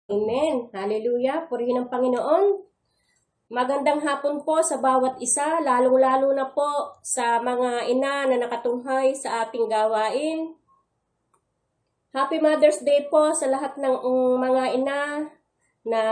Amen. Hallelujah. Purihin ang Panginoon. Magandang hapon po sa bawat isa, lalong-lalo na po sa mga ina na nakatunghay sa ating gawain. Happy Mother's Day po sa lahat ng mga ina na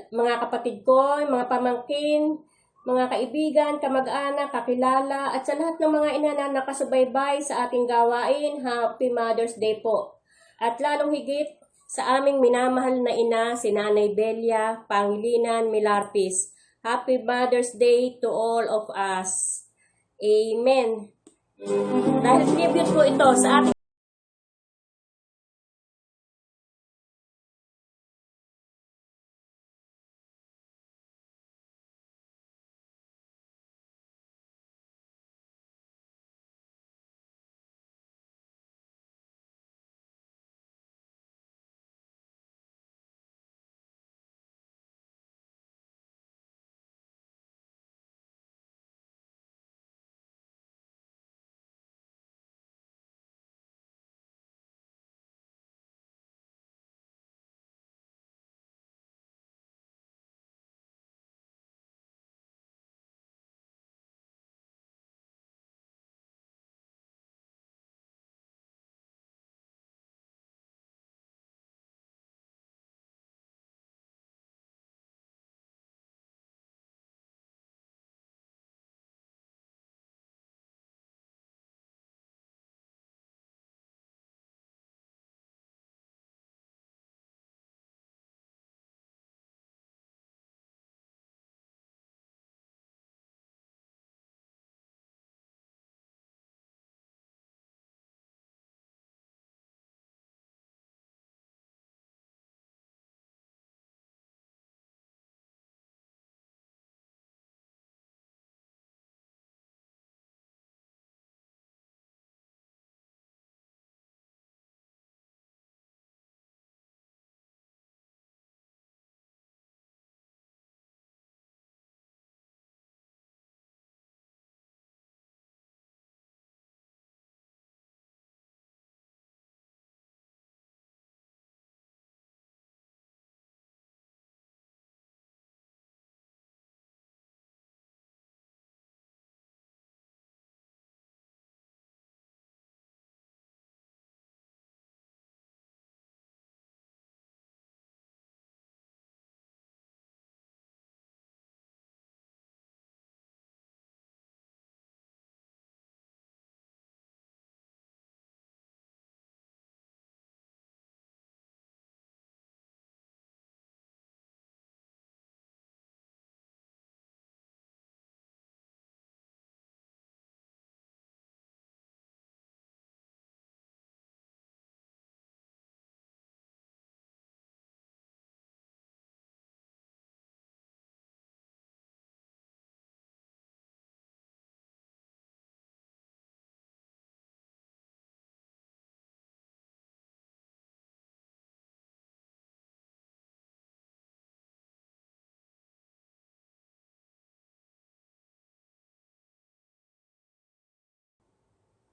mga kapatid ko, mga pamangkin, mga kaibigan, kamag-anak, kakilala, at sa lahat ng mga ina na nakasubaybay sa ating gawain. Happy Mother's Day po. At lalong higit sa aming minamahal na ina, si Nanay Belia Pangilinan Milartis. Happy Mother's Day to all of us. Amen. Dahil tribute po ito sa ating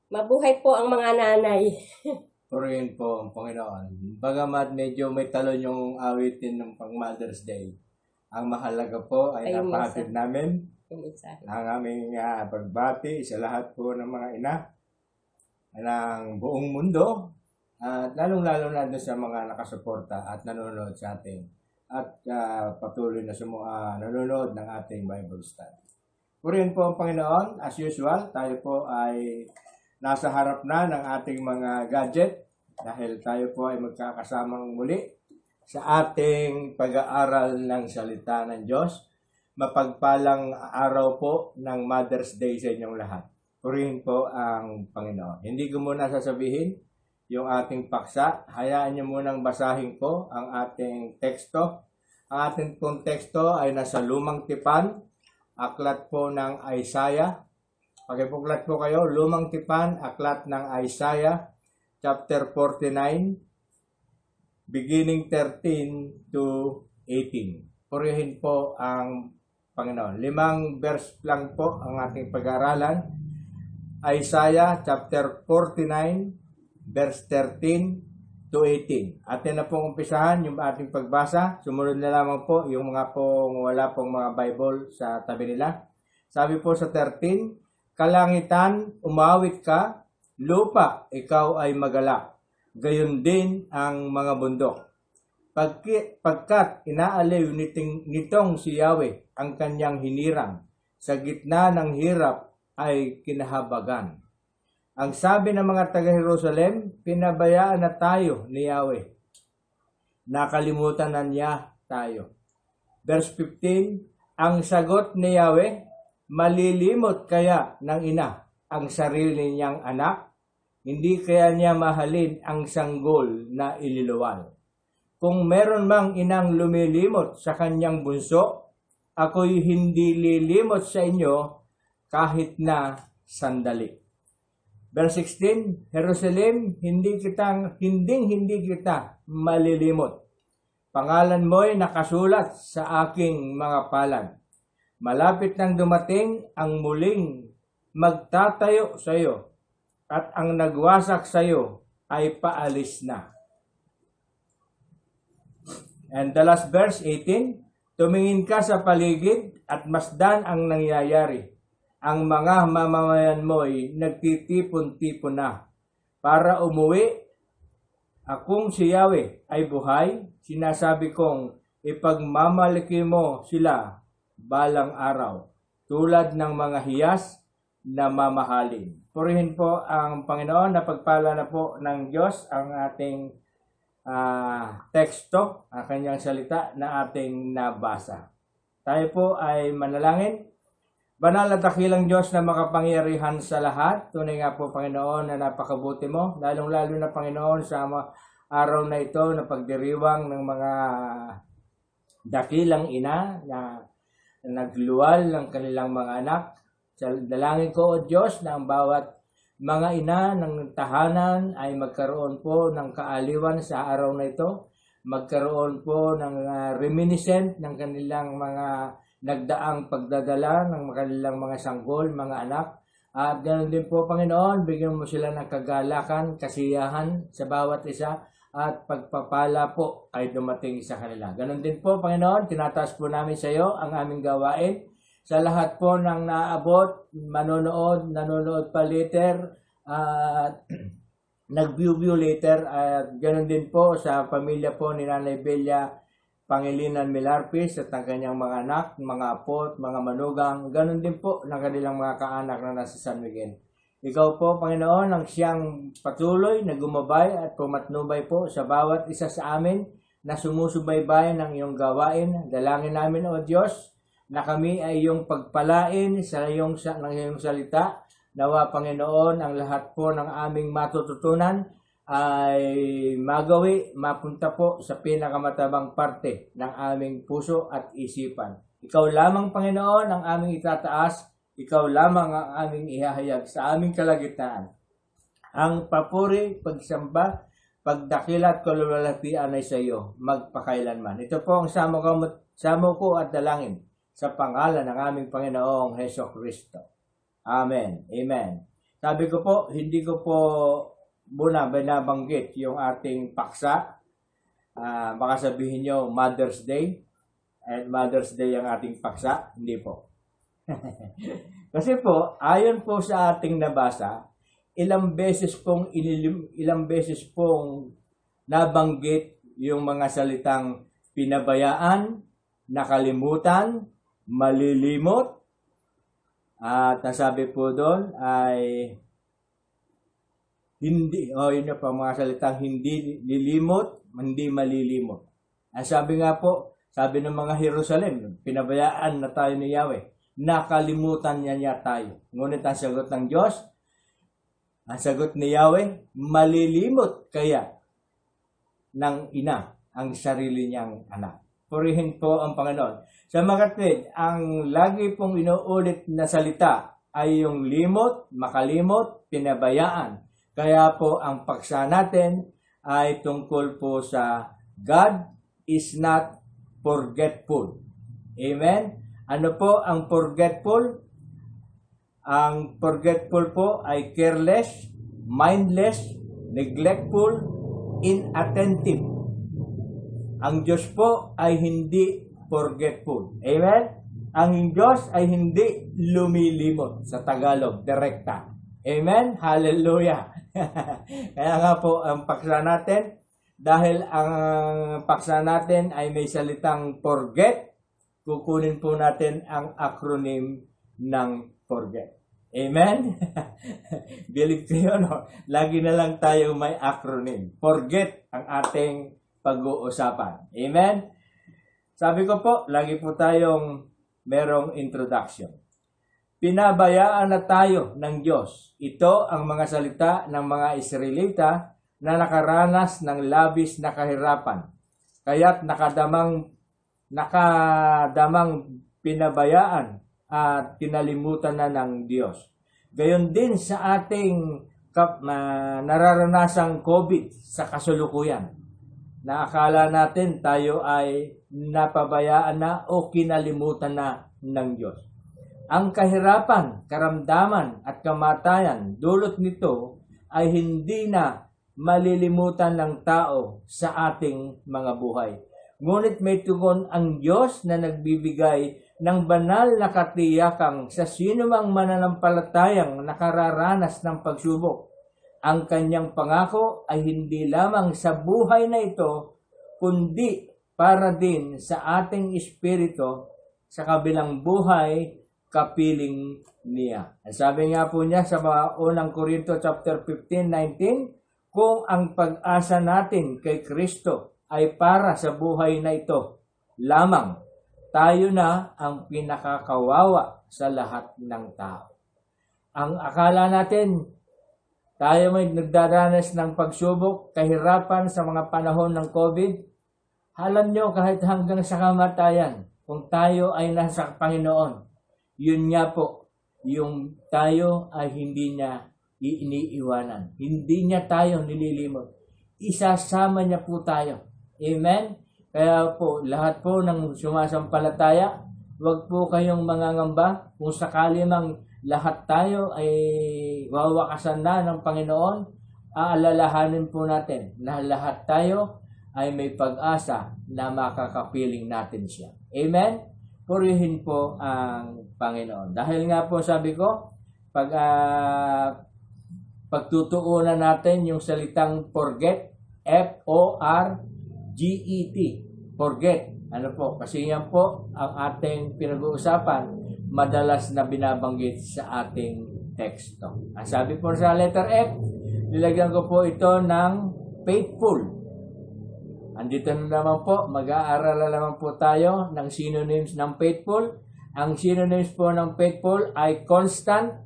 mabuhay po ang mga nanay. Purihin po ang Panginoon. Bagamat medyo may talon yung awitin ng pang Mother's Day, ang mahalaga po ay Ay, napahatid namin Yung isa. ang aming pagbati sa lahat po ng mga ina ng buong mundo at lalong-lalo na doon sa mga nakasuporta at nanonood sa atin at patuloy na nanonood ng ating Bible study. Purihin po ang Panginoon. As usual, tayo po ay nasa harap na ng ating mga gadget dahil tayo po ay magkakasamang muli sa ating pag-aaral ng salita ng Diyos. Mapagpalang araw po ng Mother's Day sa inyong lahat. Purihin po ang Panginoon. Hindi ko muna sasabihin yung ating paksa. Hayaan niyo munang basahin ko ang ating teksto. Ang ating pong teksto ay nasa Lumang Tipan, aklat po ng Isaiah. Pakibuklat po kayo, Lumang Tipan, aklat ng Isaiah, chapter 49, beginning 13 to 18. Purihin po ang Panginoon. 5 verse lang po ang ating pag-aaralan. Isaiah chapter 49, verse 13 to 18. Atin na pong umpisahan yung ating pagbasa. Sumunod na lamang po yung mga pong wala pong mga Bible sa tabi nila. Sabi po sa 13, kalangitan, umawit ka, lupa, ikaw ay magalak. Gayon din ang mga bundok. Pagkat inaaliw nitong si Yahweh ang kanyang hinirang, sa gitna ng hirap ay kinahabagan. Ang sabi ng mga taga-Jerusalem, pinabayaan na tayo ni Yahweh. Nakalimutan na niya tayo. Verse 15, ang sagot ni Yahweh, malilimot kaya ng ina ang sarili niyang anak? Hindi kaya niya mahalin ang sanggol na ililiwal? Kung meron mang inang lumilimot sa kanyang bunso, ako'y hindi lilimot sa inyo kahit na sandali. Verse 16, Jerusalem, hindi kita malilimot. Pangalan mo'y nakasulat sa aking mga palad. Malapit nang dumating ang muling magtatayo sa iyo, at ang nagwasak sa iyo ay paalis na. And the last verse, 18, tumingin ka sa paligid at masdan ang nangyayari. Ang mga mamamayan mo'y nagtitipon-tipon na. Para umuwi, akong si Yahweh ay buhay, sinasabi kong ipagmamalaki mo sila balang araw, tulad ng mga hiyas na mamahalin. Purihin po ang Panginoon, na pagpala na po ng Diyos ang ating teksto, ang kanyang salita na ating nabasa. Tayo po ay manalangin. Banal at dakilang Diyos na makapangyarihan sa lahat, tunay nga po Panginoon na napakabuti mo, lalong-lalo na Panginoon sa araw na ito na pagdiriwang ng mga dakilang ina na nagluwal ng kanilang mga anak. Dalangin ko, O Diyos, na ang bawat mga ina ng tahanan ay magkaroon po ng kaaliwan sa araw na ito, magkaroon po ng reminiscent ng kanilang mga nagdaang pagdadala ng kanilang mga sanggol, mga anak. At ganoon din po, Panginoon, bigyan mo sila ng kagalakan, kasiyahan sa bawat isa, at pagpapala po ay dumating sa kanila. Ganoon din po, Panginoon, tinataas po namin sa iyo ang aming gawain. Sa lahat po ng naabot, nanonood pa later, nag-view later, at ganoon din po sa pamilya po ni Nanay Belia Pangilinan Milarpis at ang kanyang mga anak, mga apo, mga manugang, ganun din po ng kanilang mga kaanak na nasa San Miguel. Ikaw po, Panginoon, ang siyang patuloy na gumabay at pumatnubay po sa bawat isa sa amin na sumusubaybay ng iyong gawain. Dalangin namin, O Diyos, na kami ay iyong pagpalain ng iyong salita. Nawa, Panginoon, ang lahat po ng aming matututunan ay mapunta po sa pinakamatabang parte ng aming puso at isipan. Ikaw lamang, Panginoon, ang aming itataas. Ikaw lamang ang aming ihahayag sa aming kalagitnaan. Ang papuri, pagsamba, pagdakila at kalulwalhatian ay sa iyo, magpakailanman. Ito po ang samo ko at dalangin sa pangalan ng aming Panginoong Hesukristo. Amen. Amen. Sabi ko po, hindi ko po muna binabanggit yung ating paksa. Baka sabihin nyo Mother's Day. At Mother's Day ang ating paksa. Hindi po. Kasi po, ayon po sa ating nabasa, ilang beses pong nabanggit yung mga salitang pinabayaan, nakalimutan, malilimot, at nasabi po doon ay yun na pa mga salitang hindi lilimot, hindi malilimot. Ang sabi nga po, sabi ng mga Jerusalem, pinabayaan na tayo ni Yahweh, nakalimutan niya tayo. Ngunit ang sagot ng Diyos, ang sagot ni Yahweh, malilimot kaya ng ina ang sarili niyang anak. Purihin po ang Panginoon. Sa mga kapatid, ang lagi pong inuulit na salita ay yung limot, makalimot, pinabayaan. Kaya po ang paksa natin ay tungkol po sa God is not forgetful. Amen? Ano po ang forgetful? Ang forgetful po ay careless, mindless, neglectful, inattentive. Ang Diyos po ay hindi forgetful. Amen? Ang Diyos ay hindi lumilimot. Sa Tagalog, direkta. Amen? Hallelujah! Kaya nga po, ang paksa natin, dahil ang paksa natin ay may salitang forget, kukunin po natin ang acronym ng forget. Amen? Believe ko yun, no? Lagi na lang tayo may acronym. Forget ang ating pag-uusapan. Amen? Sabi ko po, lagi po tayong merong introduction. Pinabayaan na tayo ng Diyos. Ito ang mga salita ng mga Israelita na nakaranas ng labis na kahirapan. Kaya't nakadamang pinabayaan at kinalimutan na ng Diyos. Gayon din sa ating nararanasang COVID sa kasulukuyan. Na akala natin tayo ay napabayaan na o kinalimutan na ng Diyos. Ang kahirapan, karamdaman at kamatayan, dulot nito ay hindi na malilimutan ng tao sa ating mga buhay. Ngunit may tugon ang Diyos na nagbibigay ng banal na katiyakang sa sinumang mananampalatayang nakararanas ng pagsubok. Ang kanyang pangako ay hindi lamang sa buhay na ito, kundi para din sa ating espiritu sa kabilang buhay kapiling niya. Sabi nga po niya sa mga unang Korinto chapter 15:19, kung ang pag-asa natin kay Kristo ay para sa buhay na ito lamang, tayo na ang pinakakawawa sa lahat ng tao. Ang akala natin, tayo may nagdaranas ng pagsubok, kahirapan sa mga panahon ng COVID. Alam nyo, kahit hanggang sa kamatayan, kung tayo ay nasa Panginoon, yun nga po, yung tayo ay hindi niya iniiwanan. Hindi niya tayo nililimot. Isasama niya po tayo. Amen? Kaya po, lahat po ng sumasampalataya, huwag po kayong mangangamba. Kung sakali mang lahat tayo ay wawakasan na ng Panginoon, aalalahanin po natin na lahat tayo ay may pag-asa na makakapiling natin siya. Amen? Purihin po ang Panginoon. Dahil nga po sabi ko, pagtutuunan natin yung salitang forget, F-O-R-G-E-T, forget. Ano po? Kasi yan po ang ating pinag-uusapan, madalas na binabanggit sa ating teksto. Ang sabi po sa letter F, nilagyan ko po ito ng faithful. Andito na naman po, mag-aaral na naman po tayo ng synonyms ng faithful. Ang synonyms po ng faithful ay constant,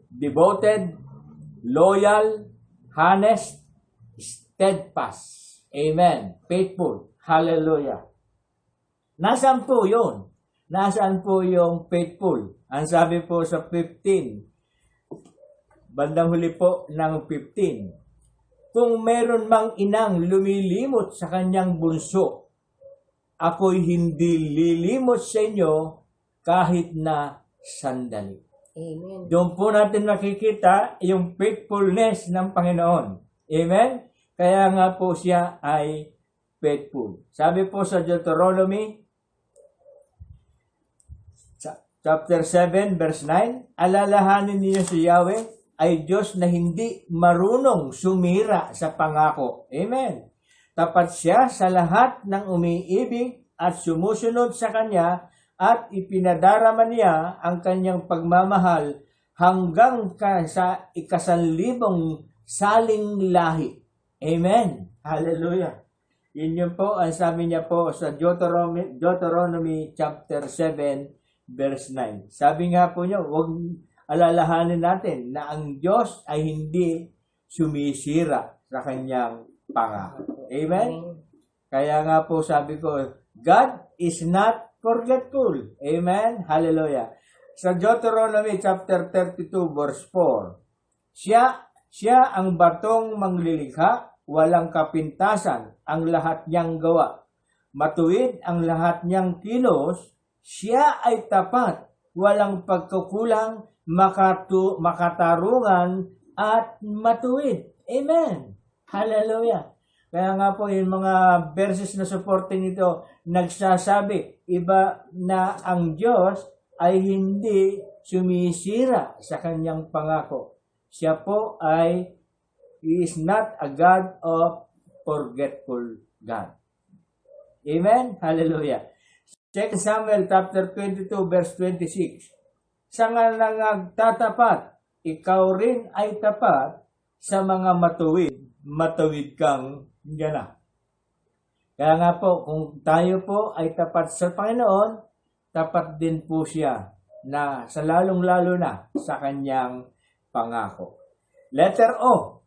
devoted, loyal, honest, steadfast. Amen. Faithful. Hallelujah. Nasaan po yun? Nasaan po yung faithful? Ang sabi po sa 15, bandang huli po ng 15, kung meron mang inang lumilimot sa kanyang bunso, ako'y hindi lilimot sa inyo kahit na sandali. Amen. Doon po natin makikita yung faithfulness ng Panginoon. Amen? Kaya nga po siya ay faithful. Sabi po sa Deuteronomy chapter 7 verse 9, alalahanin niyo si Yahweh ay Diyos na hindi marunong sumira sa pangako. Amen. Tapat siya sa lahat ng umiibig at sumusunod sa Kanya at ipinadarama niya ang Kanyang pagmamahal hanggang sa ikasanlibong saling lahi. Amen. Hallelujah. Yun po ang sabi niya po sa Deuteronomy chapter 7 verse 9. Sabi nga po niya, huwag alalahanin natin na ang Diyos ay hindi sumisira sa kanyang pangako. Amen? Kaya nga po sabi ko, God is not forgetful. Amen? Hallelujah. Sa Deuteronomy chapter 32 verse 4, Siya ang batong manglilikha, walang kapintasan ang lahat niyang gawa. Matuwid ang lahat niyang kilos, siya ay tapat, walang pagkukulang, makatarungan at matuwid. Amen. Hallelujah. Kaya nga po, yung mga verses na supporting ito, nagsasabi, iba na ang Diyos ay hindi sumisira sa kanyang pangako. Siya po ay, He is not a God of forgetful God. Amen? Hallelujah. 2 Samuel chapter 22 verse 26. Sa nga nagtatapat, ikaw rin ay tapat sa mga matawid kang gana. Kaya nga po, kung tayo po ay tapat sa Panginoon, tapat din po siya na sa lalong-lalo na sa kanyang pangako. Letter O,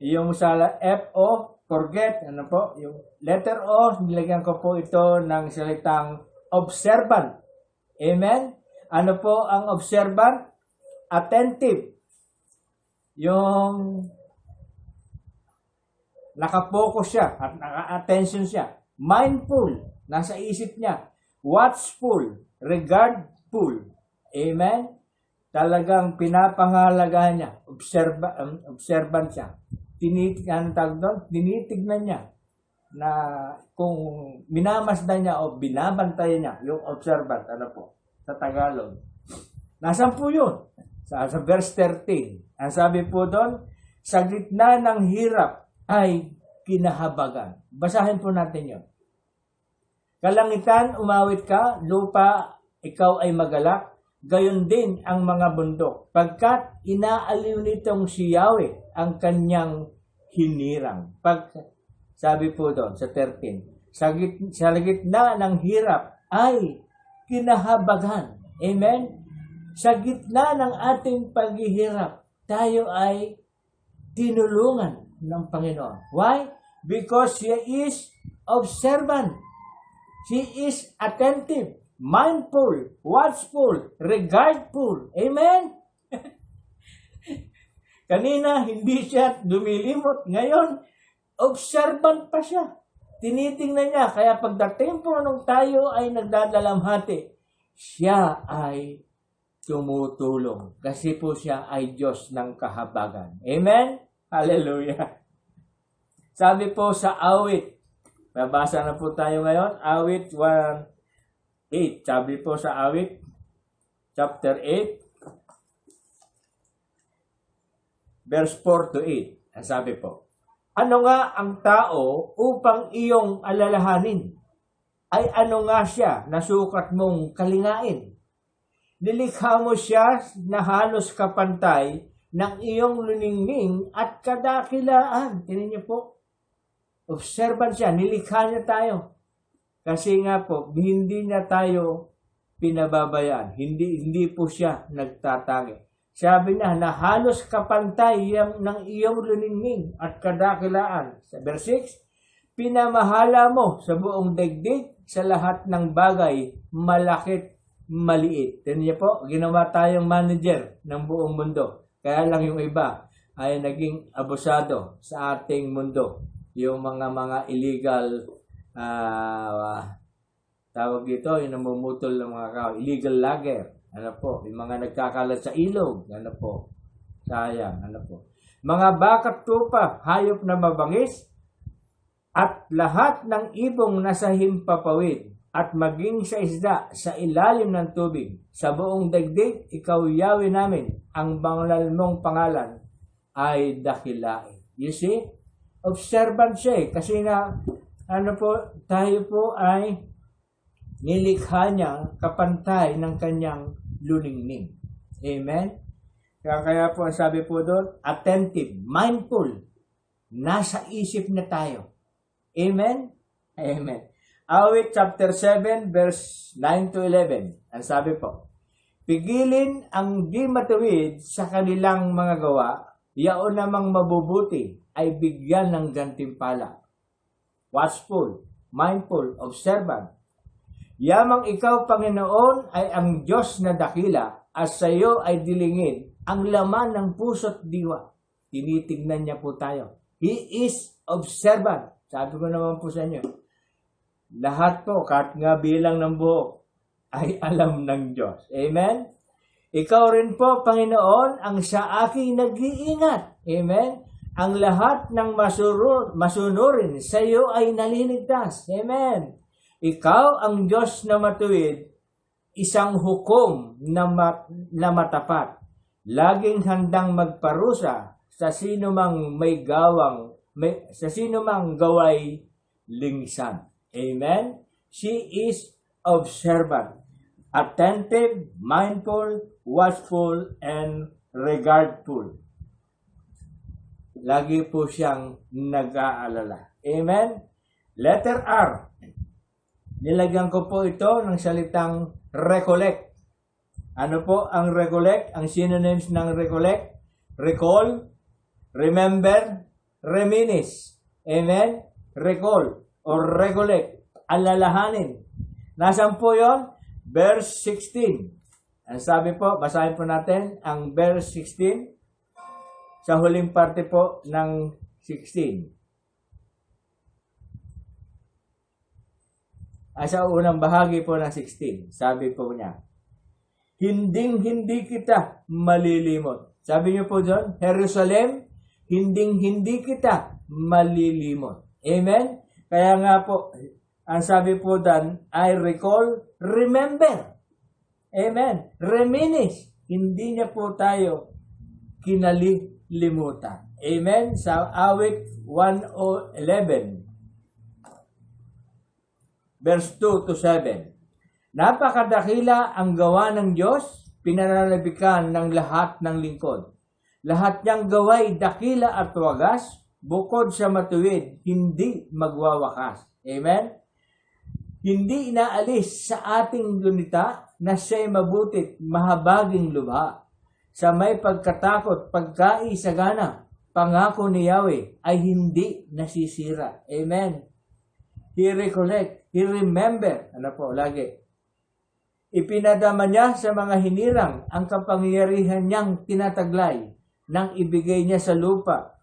yung sa F-O, forget, ano po, yung letter O, nilagyan ko po ito ng salitang observant. Amen? Ano po ang observant? Attentive. Yung nakapokus siya at naka-attention siya. Mindful, nasa isip niya. Watchful, regardful. Amen? Talagang pinapangalagahan niya. Observant siya. Tinitignan niya na kung minamasdan niya o binabantayan niya yung observant, ano po, sa Tagalog. Nasaan po yun? Sa verse 13. Ang sabi po doon, sa gitna ng hirap ay kinahabagan. Basahin po natin yun. Kalangitan, umawit ka, lupa, ikaw ay magalak, gayon din ang mga bundok, pagkat inaaliw nitong si Yahweh ang kanyang hinirang. Sabi po doon sa 13, sa gitna ng hirap ay kinahabagan. Amen? Sa gitna ng ating paghihirap, tayo ay tinulungan ng Panginoon. Why? Because He is observant. He is attentive, mindful, watchful, regardful. Amen? Kanina, hindi siya lumilimot. Ngayon, observant pa siya. Tinitingnan niya. Kaya pagdating po nung tayo ay nagdadalamhati, siya ay tumutulong. Kasi po siya ay Diyos ng kahabagan. Amen? Hallelujah. Sabi po sa awit, nabasa na po tayo ngayon, awit 1:8. Sabi po sa awit, chapter 8, verse 4 to 8. Sabi po, ano nga ang tao upang iyong alalahanin? Ay ano nga siya na sukat mong kalingain? Nilikha mo siya na halos kapantay ng iyong luningning at kadakilaan. Tingnan niyo po. Observant siya. Nilikha niya tayo. Kasi nga po, hindi niya tayo pinababayaan. Hindi po siya nagtatangi. Sabi niya na halos kapantay ng iyong luningning at kadakilaan. Sa verse 6, pinamahala mo sa buong daigdig sa lahat ng bagay, malakit, maliit. Tingnan niyo po, ginawa tayong manager ng buong mundo. Kaya lang yung iba ay naging abusado sa ating mundo. Yung mga illegal, tawag dito, yung namumutol ng mga kao, illegal logger. Ano po, yung mga nagkakalat sa ilog. Ano po, sayang. Ano po. Mga bakat tupa, hayop na mabangis, at lahat ng ibong nasa himpapawid, at maging sa isda sa ilalim ng tubig. Sa buong daigdig, ikaw Yahweh namin, ang bangal mong pangalan ay dakilain. You see? Observant siya eh. Kasi na, ano po, tayo po ay nilikha niya kapantay ng kanyang luningning. Amen? Kaya po ang sabi po doon, attentive, mindful, nasa isip na tayo. Amen? Amen. Awit chapter 7 verse 9 to 11. Ang sabi po, pigilin ang di matuwid sa kanilang mga gawa, yaon namang mabubuti ay bigyan ng gantimpala. Watchful, mindful, observant. Yamang ikaw, Panginoon, ay ang Diyos na dakila, at sa iyo ay dilingin ang laman ng puso't diwa. Tinitingnan niya po tayo. He is observant. Sabi ko naman po sa inyo, lahat po, kahit nga bilang ng buhok, ay alam ng Diyos. Amen? Ikaw rin po, Panginoon, ang sa aking nag-iingat. Amen? ang lahat ng masunurin sa iyo ay naliligtas. Amen. Ikaw ang Diyos na matuwid, isang hukom na matapat. Laging handang magparusa sa sino mang sa sino mang gaway lingsan. Amen. She is observant, attentive, mindful, watchful, and regardful. Lagi po siyang nag-aalala. Amen? Letter R. Nilagyan ko po ito ng salitang recollect. Ano po ang recollect? Ang synonyms ng recollect? Recall, remember, reminisce. Amen? Recall or recollect. Alalahanin. Nasaan po yon? Verse 16. Ang sabi po, basahin po natin ang verse 16 sa huling parte po ng 16. Sa unang bahagi po ng 16, sabi po niya, hindi kita malilimot. Sabi niyo po doon, Jerusalem, hindi kita malilimot. Amen? Kaya nga po, ang sabi po doon, I recall, remember. Amen. Reminisce. Hindi niya po tayo kinalimutan. Amen. Sa awit 111, verse 2 to 7. Napakadakila ang gawa ng Diyos, pinananabikan ng lahat ng lingkod. Lahat niyang gaway dakila at wagas, bukod sa matuwid, hindi magwawakas. Amen. Hindi inaalis sa ating lunita na siya'y mabutit, mahabaging lubha. Sa may pagkatakot, pagkaisagana, pangako ni Yahweh ay hindi nasisira. Amen. He recollect, he remember. Ano po, lagi. Ipinadama niya sa mga hinirang ang kapangyarihan niyang tinataglay nang ibigay niya sa lupa,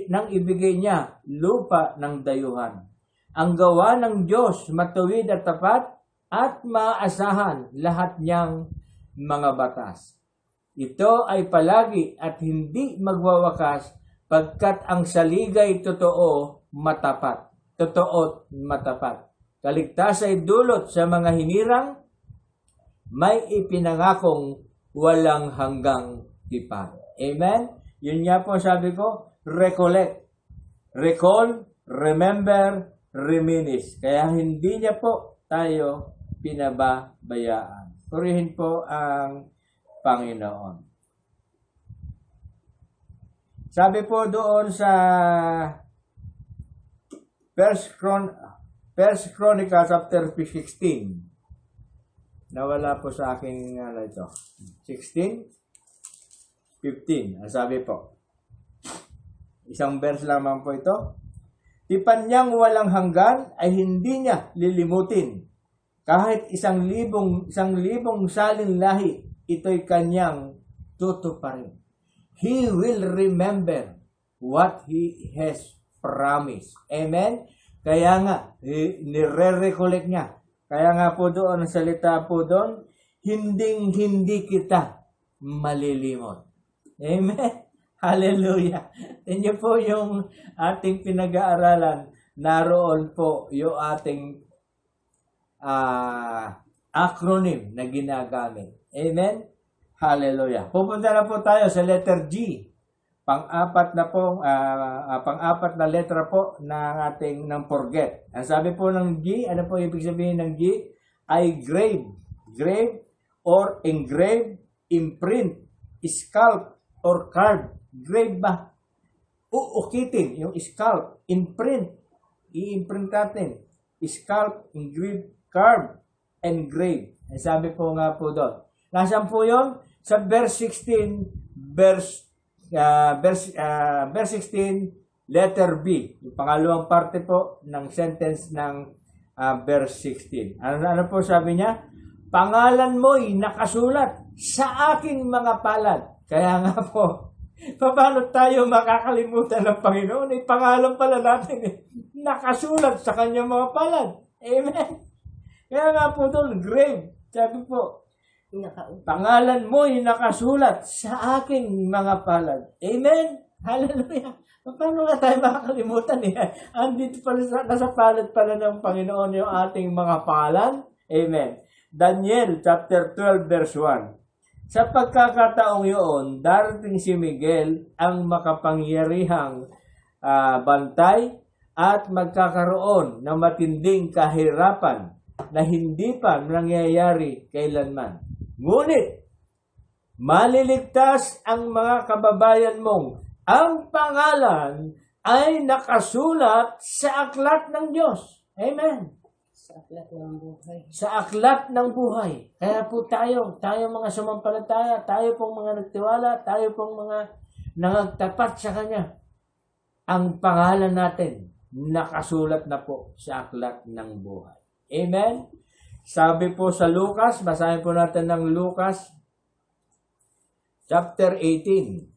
nang ibigay niya lupa ng dayuhan. Ang gawa ng Diyos matuwid at tapat at maaasahan lahat niyang mga batas. Ito ay palagi at hindi magwawakas pagkat ang saligay totoo matapat. Totoo matapat. Kaligtas ay dulot sa mga hinirang, may ipinangakong walang hanggang tipan. Amen? Yun nga po sabi ko, recollect. Recall, remember, reminisce. Kaya hindi niya po tayo pinababayaan. Purihin po ang Panginoon. Sabi po doon sa First Chronicles chapter 16. Nawala po sa aking ito. 16, 15. Ang sabi po. Isang verse lamang po ito. Tipan niyang walang hanggan ay hindi niya lilimutin. Kahit isang libong salin lahi, ito'y kanyang tutuparin. He will remember what He has promised. Amen? Kaya nga, nire-recollect niya. Kaya nga po doon, ang salita po doon, hindi kita malilimot. Amen? Hallelujah. Yan po yung ating pinag-aaralan. Naroon po yung ating acronym na ginagamit. Amen? Hallelujah. Pupunta na po tayo sa letter G. Pang-apat na letra po ng forget. Ang sabi po ng G, ano po ibig sabihin ng G? Ay grave. Grave or engrave, imprint, sculpt, or carve. Grave ba? Uukitin, yung scalp, imprint, i-imprint natin. Scalp, engrave, carve, engrave. Sabi po nga po doon. Nasaan po yun? Sa verse 16, verse 16, letter B. Yung pangalawang parte po ng sentence ng verse 16. Ano po sabi niya? Pangalan mo'y nakasulat sa aking mga palad. Kaya nga po, paano tayo makakalimutan ng Panginoon? Pangalan pala natin nakasulat sa kanyang mga palad. Amen? Kaya nga po doon, grave. Sabi po, pangalan mo'y nakasulat sa aking mga palad. Amen? Hallelujah. Paano nga tayo makakalimutan eh? Andito pala, nasa palad pala ng Panginoon yung ating mga pangalan. Amen. Daniel chapter 12 verse 1. Sa pagkakataong yun, darating si Miguel ang makapangyarihang bantay at magkakaroon ng matinding kahirapan na hindi pa nangyayari kailanman. Ngunit, maliligtas ang mga kababayan mong ang pangalan ay nakasulat sa aklat ng Diyos. Amen. Sa aklat ng buhay. Sa aklat ng buhay. Kaya po tayo mga sumampalataya, tayo pong mga nagtiwala, tayo pong mga nangagtapat sa Kanya. Ang pangalan natin, nakasulat na po sa aklat ng buhay. Amen? Sabi po sa Lucas, basahin po natin ng Lucas, chapter 18.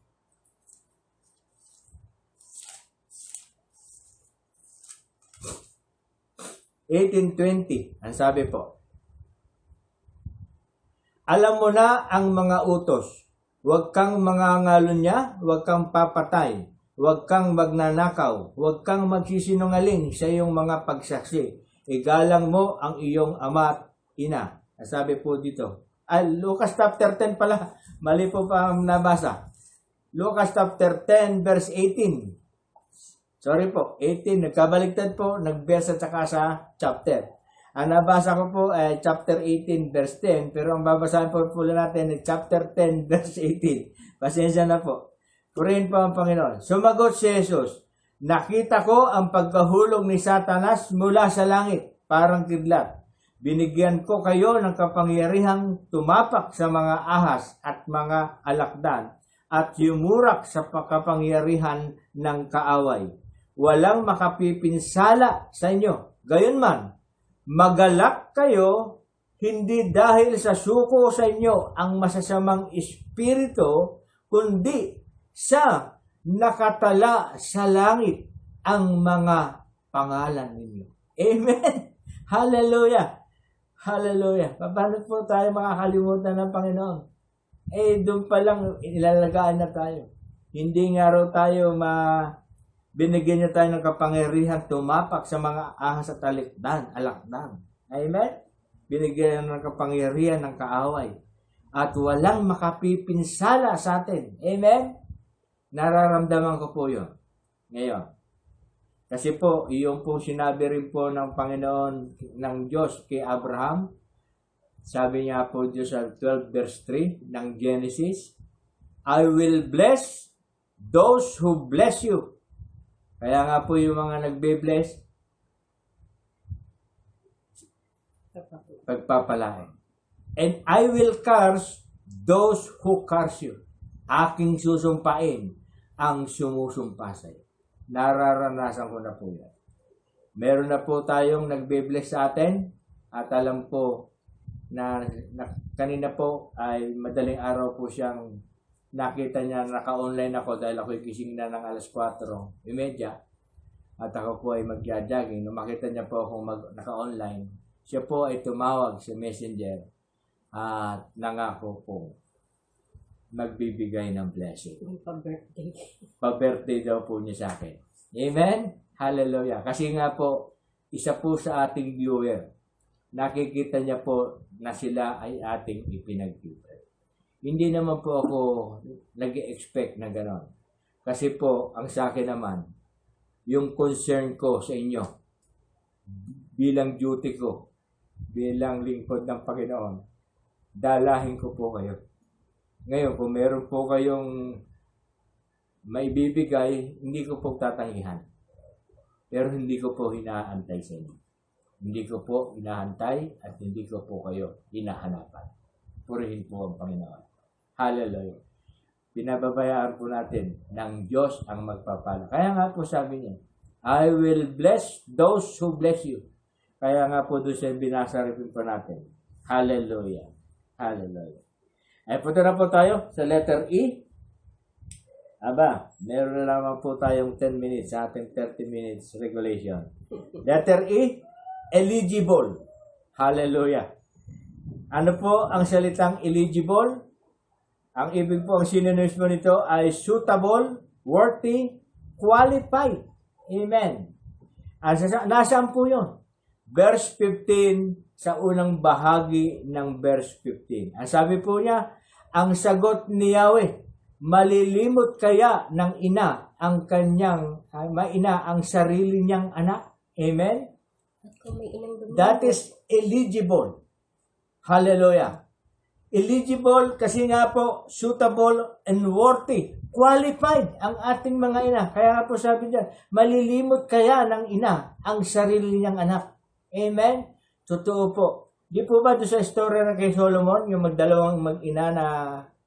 18:20, ang sabi po, alam mo na ang mga utos, huwag kang mangangalunya, huwag kang papatay, huwag kang magnanakaw, huwag kang magsisinungaling sa iyong mga pagsaksi, igalang mo ang iyong ama at ina. Ang sabi po dito, Lucas chapter 10 pala, mali po pa ang nabasa. Lucas chapter 10 verse 18. Sorry po, 18. Nagkabaligtad po, nag-verse at saka sa chapter. Ang nabasa ko po ay chapter 18 verse 10. Pero ang babasahin po natin ay chapter 10 verse 18. Pasensya na po. Purihin po ang Panginoon. Sumagot si Jesus, nakita ko ang pagkahulog ni Satanas mula sa langit, parang kidlat. Binigyan ko kayo ng kapangyarihang tumapak sa mga ahas at mga alakdan at yumurak sa kapangyarihan ng kaaway. Walang makapipinsala sa inyo. Gayunman, magalak kayo, hindi dahil sa suko sa inyo ang masasamang espiritu, kundi sa nakatala sa langit ang mga pangalan ninyo. Amen. Hallelujah. Hallelujah. Paano po tayo makakalimutan ng Panginoon? Doon pa lang ilalagaan na tayo. Hindi nga raw tayo binigyan niya tayo ng kapangyarihan tumapak sa mga ahas at alakdan. Amen? Binigyan ng kapangyarihan ng kaaway. At walang makapipinsala sa atin. Amen? Nararamdaman ko po yun. Ngayon. Kasi po, yung po sinabi rin po ng Panginoon, ng Diyos kay Abraham, sabi niya po Diyos sa 12 verse 3 ng Genesis, I will bless those who bless you. Kaya nga po yung mga nagbe-bless, pagpapalain. And I will curse those who curse you. Aking susumpain ang sumusumpa sa iyo. Nararanasan ko na po yan. Meron na po tayong nagbe-bless sa atin at alam po na kanina po ay madaling araw po siyang nakita niya, naka-online ako dahil ako'y gising na ng alas 4:30 at ako po ay magja-jogging. Nung makita niya po akong naka-online, siya po ay tumawag sa messenger at nangako po magbibigay ng blessing. Pa-birthday. Pa-birthday daw po niya sa akin. Amen? Hallelujah. Kasi nga po, isa po sa ating viewer, nakikita niya po na sila ay ating ipinag-giver. Hindi naman po ako nag-expect na gano'n. Kasi po, ang sa akin naman, yung concern ko sa inyo, bilang duty ko, bilang lingkod ng Panginoon, dalahin ko po kayo. Ngayon, kung meron po kayong maibibigay, hindi ko po tatanggihan. Pero hindi ko po hinaantay sa inyo. Hindi ko po hinahantay at hindi ko po kayo hinahanapan. Purihin po ang Panginoon. Hallelujah. Pinababayaan po natin ng Diyos ang magpapala. Kaya nga po sabi niya, I will bless those who bless you. Kaya nga po doon siya binasaripin po natin. Hallelujah. Hallelujah. Ay punta na po tayo sa letter E. Aba, meron na naman po tayong 10 minutes sa ating 30 minutes regulation. Letter E, eligible. Hallelujah. Ano po ang salitang eligible? Ang ibig po, ang synonyms po nito ay suitable, worthy, qualified. Amen. Nasaan po yun? Verse 15 sa unang bahagi ng verse 15. Ang sabi po niya, ang sagot ni Yahweh, malilimot kaya ng ina ang ang sarili niyang anak? Amen? At kung may inang dumulog, That is eligible. Hallelujah. Eligible kasi nga po, suitable and worthy. Qualified ang ating mga ina. Kaya nga po sabi diyan, malilimot kaya ng ina ang sarili niyang anak. Amen? Totoo po. Di po ba doon sa story na kay Solomon, yung magdalawang mag-ina na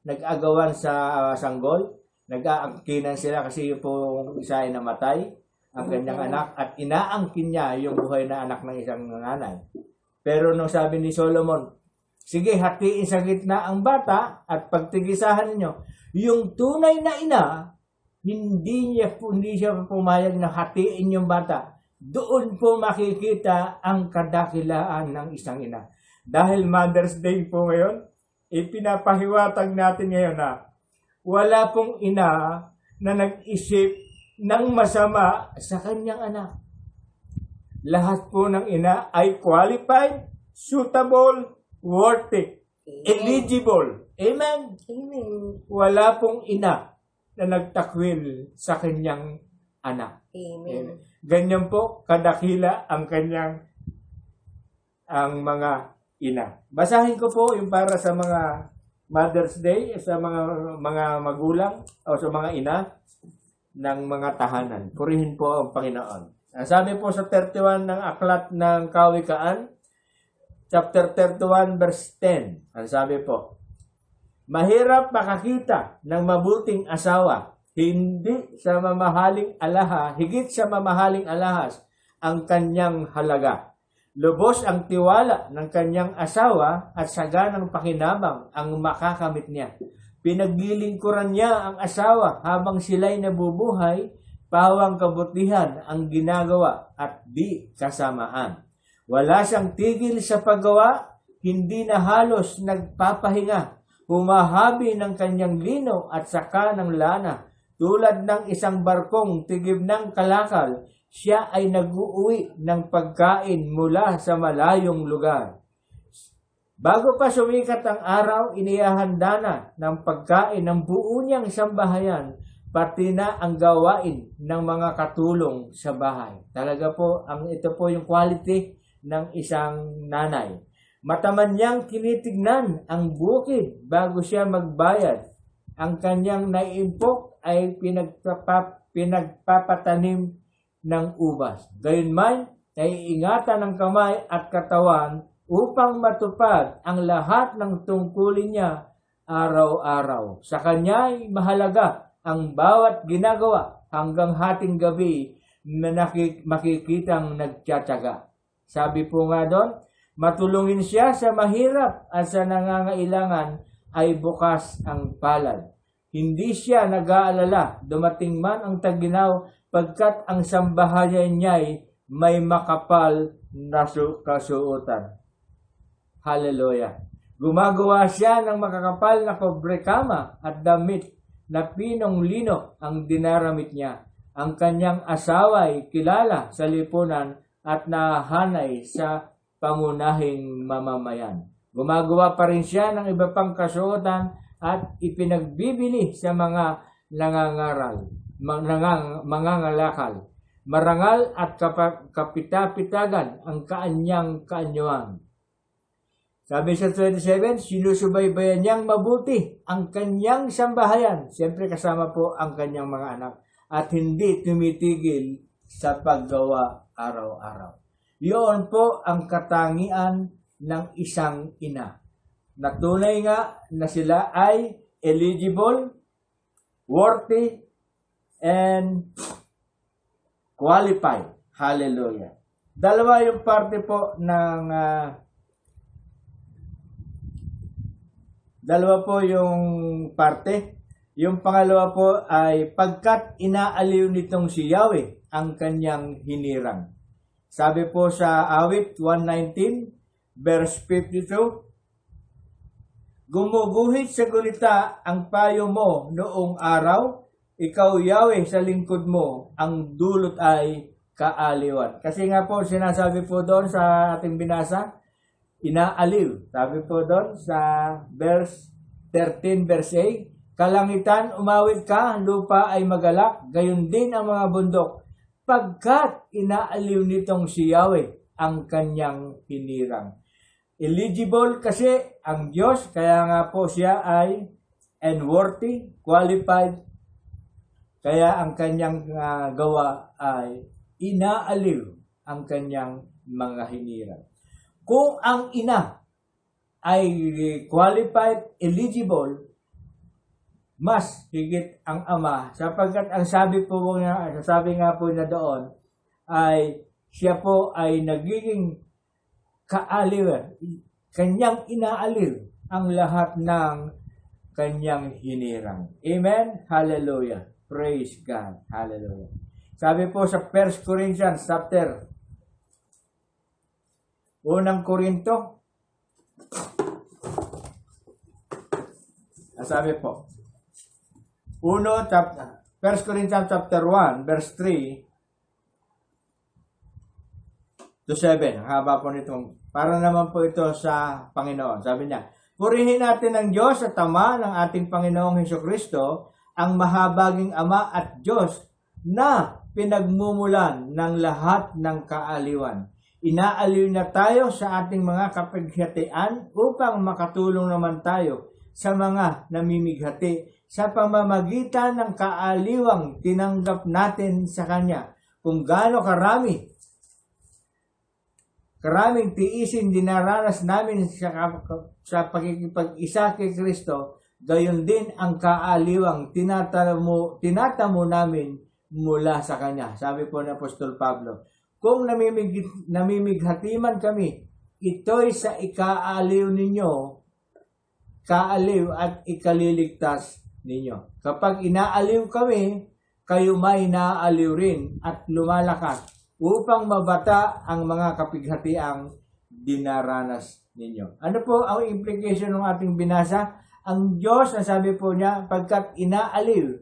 nag-agawan sa sanggol? Nag-aangkinan sila kasi yung po isa ay namatay, ang kanyang anak, at inaangkin niya yung buhay na anak ng isang nanay. Pero nung sabi ni Solomon, sige, hatiin sa gitna ang bata at pagtigisahan ninyo. Yung tunay na ina, hindi siya pumayag na hatiin yung bata. Doon po makikita ang kadakilaan ng isang ina. Dahil Mother's Day po ngayon, ipinapahiwatag natin ngayon na wala pong ina na nag-isip ng masama sa kanyang anak. Lahat po ng ina ay qualified, suitable, worthy, eligible. Amen? Amen. Wala pong ina na nagtakwil sa kanyang anak. Amen. Ganyan po kadakila ang mga ina. Basahin ko po yung para sa mga Mother's Day, sa mga magulang o sa mga ina ng mga tahanan. Purihin po ang Panginoon. Sabi po sa 31 ng Aklat ng Kawikaan, chapter 31 verse 10. Ang sabi po, mahirap makakita ng mabuting asawa, higit sa mamahaling alahas ang kanyang halaga. Lubos ang tiwala ng kanyang asawa at saganang pakinabang ang makakamit niya. Pinaglilingkuran niya ang asawa habang sila'y nabubuhay, pawang kabutihan ang ginagawa at di kasamaan. Wala siyang tigil sa paggawa, hindi na halos nagpapahinga. Humahabi ng kanyang lino at saka ng lana. Tulad ng isang barkong tigib ng kalakal, siya ay nag-uuwi ng pagkain mula sa malayong lugar. Bago pa sumikat ang araw, inihahanda na ng pagkain ng buo niyang sambahayan, pati na ang gawain ng mga katulong sa bahay. Talaga po, ito po yung quality ng isang nanay. Mataman niyang tinitignan ang bukid bago siya magbayad. Ang kanyang naiimpok ay pinagpapatanim ng ubas. Gayunman, naiingatan ng kamay at katawan upang matupad ang lahat ng tungkulin niya araw-araw. Sa kanya ay mahalaga ang bawat ginagawa hanggang hating gabi na makikitang nagtsatsaga. Sabi po nga doon, matulungin siya sa mahirap at sa nangangailangan ay bukas ang palad. Hindi siya nag-aalala, dumating man ang taginaw, pagkat ang sambahayan niya'y may makapal na kasuotan. Hallelujah. Gumagawa siya ng makakapal na kobrekama at damit na pinong lino ang dinaramit niya. Ang kanyang asawa ay kilala sa lipunan at nahanay sa pangunahing mamamayan. Gumagawa pa rin siya ng iba pang kasuotan at ipinagbibili sa mga mangangalakal. Marangal at kapitapitagan ang kaanyang kaanyuan. Sabi sa 27, sinusubaybayan niyang mabuti ang kanyang sambahayan. Siyempre kasama po ang kanyang mga anak. At hindi tumitigil sa paggawa araw-araw. Iyon po ang katangian ng isang ina. Natunay nga na sila ay eligible, worthy, and qualified. Hallelujah. Dalawa yung parte po ng dalawa po yung parte. Yung pangalawa po ay pagkat inaaliw nitong si Yahweh ang kanyang hinirang. Sabi po sa Awit 119 verse 52, gumuguhit sa gulita ang payo mo noong araw, ikaw Yahweh sa lingkod mo, ang dulot ay kaaliwan. Kasi nga po, sinasabi po doon sa ating binasa, inaaliw. Sabi po doon sa verse 13, verse 8, kalangitan, umawit ka, lupa ay magalak, gayon din ang mga bundok, pagkat inaaliw nitong si Yahweh ang kanyang hinirang. Eligible kasi ang Diyos, kaya nga po siya ay unworthy, qualified, kaya ang kanyang gawa ay inaaliw ang kanyang mga hinirang. Kung ang ina ay qualified, eligible, mas higit ang ama, sapagkat ang sabi nga po na doon ay siya po ay nagiging kaaliwan, kanyang inaaliw ang lahat ng kanyang hinirang. Amen? Hallelujah. Praise God. Hallelujah. Sabi po sa 1 Corinthians chapter 1 Korinto, sabi po, 1 Corinthians chapter 1 verse 3 to 7. Ang haba po nitong, para naman po ito sa Panginoon. Sabi niya, purihin natin ang Diyos at Ama ng ating Panginoong Hesukristo, ang mahabaging Ama at Diyos na pinagmumulan ng lahat ng kaaliwan. Inaaliw na tayo sa ating mga kapighatian upang makatulong naman tayo sa mga namimighati sa pamamagitan ng kaaliwang tinanggap natin sa Kanya. Kung gaano karaming tiisin dinaranas namin sa pagkikipag-isa kay Kristo, gayon din ang kaaliwang tinatamo namin mula sa Kanya. Sabi po ni Apostol Pablo, kung namimighati man kami, ito'y sa ikaaliw ninyo, kaaliw at ikaliligtas ninyo. Kapag inaaliw kami, kayo may naaaliw rin at lumalakas upang mabata ang mga kapighatiang dinaranas ninyo. Ano po ang implication ng ating binasa? Ang Diyos, sabi po niya, pagkat inaaliw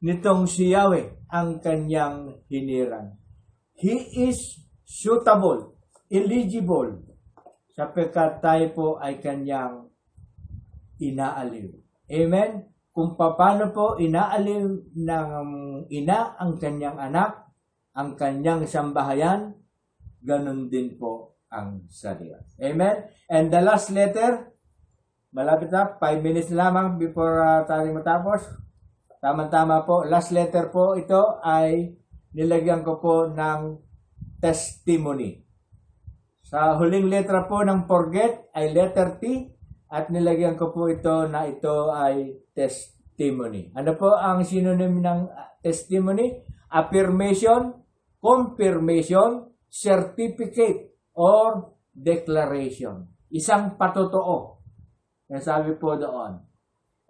nitong si Yahweh ang kanyang hinirang. He is suitable, eligible, sapagkat tayo po ay kanyang inaaliw. Amen? Kung paano po inaaliw ng ina ang kanyang anak, ang kanyang sambahayan, ganun din po ang sa Diyos. Amen? And the last letter, malapit na, 5 minutes lamang before tayo matapos. Tama-tama po, last letter po ito ay nilagyan ko po ng testimony. Sa huling letra po ng forget ay letter T at nilagyan ko po ito na ito ay testimony. Ano po ang synonym ng testimony? Affirmation, confirmation, certificate, or declaration. Isang patotoo. Ang sabi po doon.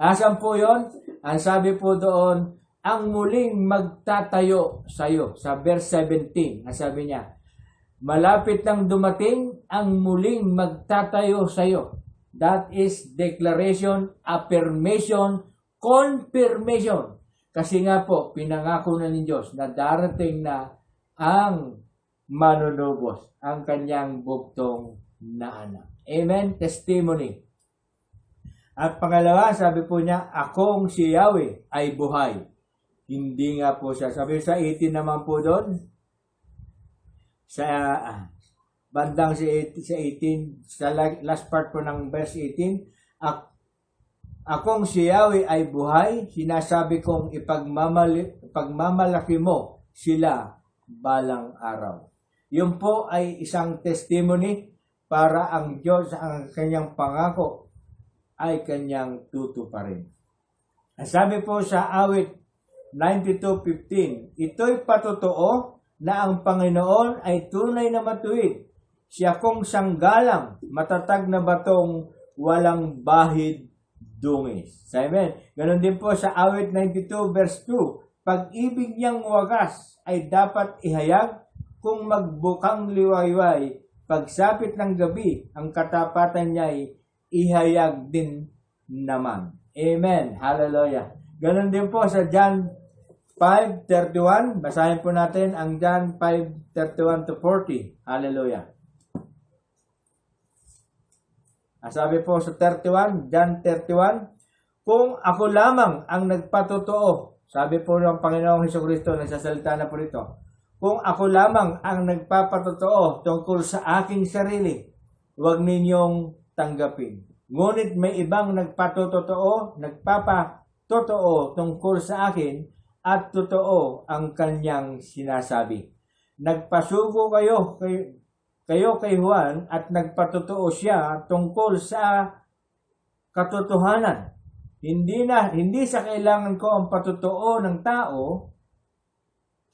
Asan po yon? Ang sabi po doon, ang muling magtatayo sa iyo. Sa verse 17, ang sabi niya, malapit nang dumating ang muling magtatayo sa iyo. That is declaration, affirmation, confirmation. Kasi nga po, pinangako na ni Diyos na darating na ang manunubos, ang kanyang bugtong na anak. Amen? Testimony. At pangalawa, sabi po niya, akong si Yahweh ay buhay. Hindi nga po siya. Sabi sa 18 naman po doon, sa bandang sa 18, sa last part po ng verse 18, akong si Yahweh ay buhay, sinasabi kong ipagmamalaki mo sila balang araw. Yun po ay isang testimony para ang Diyos, ang kanyang pangako ay kanyang tutuparin. Sabi po sa awit 92:15, ito'y patotoo na ang Panginoon ay tunay na matuwid. Siya kong sanggalang, matatag na batong walang bahid dungis. Amen. Ganon din po sa awit 92 verse 2, pag-ibig niyang wagas ay dapat ihayag kung magbukang liwayway. Pagsapit ng gabi, ang katapatan niya ay ihayag din naman. Amen. Hallelujah. Ganon din po sa John 5:31. Basahin po natin ang John 5:31 to 40. Hallelujah. Sabi po sa 31, John 31, kung ako lamang ang nagpatotoo, sabi po ng Panginoong Hesukristo, nagsasalita na po rito, kung ako lamang ang nagpapatotoo tungkol sa aking sarili, huwag ninyong tanggapin. Ngunit may ibang nagpapatotoo tungkol sa akin at totoo ang kanyang sinasabi. Nagpasugo kayo kay Juan at nagpatotoo siya tungkol sa katotohanan. Hindi sa kailangan ko ang patotoo ng tao,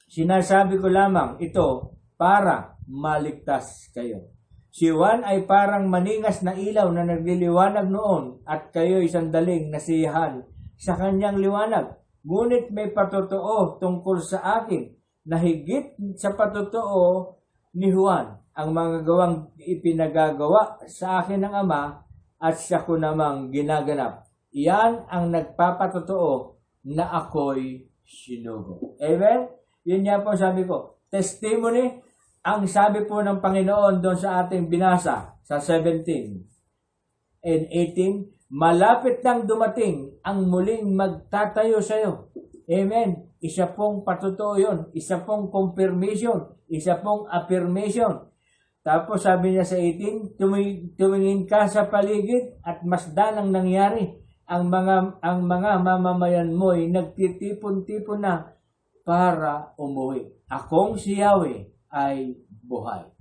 sinasabi ko lamang ito para maligtas kayo. Si Juan ay parang maningas na ilaw na nagliliwanag noon at kayo'y sandaling nasiyahan sa kanyang liwanag. Ngunit may patotoo tungkol sa akin na higit sa patotoo ni Juan, ang mga gawang ipinagagawa sa akin ng Ama at siya ko namang ginaganap. Iyan ang nagpapatotoo na ako'y sinugo. Amen? Yun nga po sabi ko. Testimony, ang sabi po ng Panginoon doon sa ating binasa sa 17 and 18, malapit nang dumating ang muling magtatayo sa iyo. Amen. Isa pong patotoo yun. Isa pong confirmation. Isa pong affirmation. Tapos sabi niya sa 18, tumingin ka sa paligid at masdan ang nangyari. Ang mga mamamayan mo ay nagtitipon-tipon na para umuwi. Akong si Yahweh ay buhay.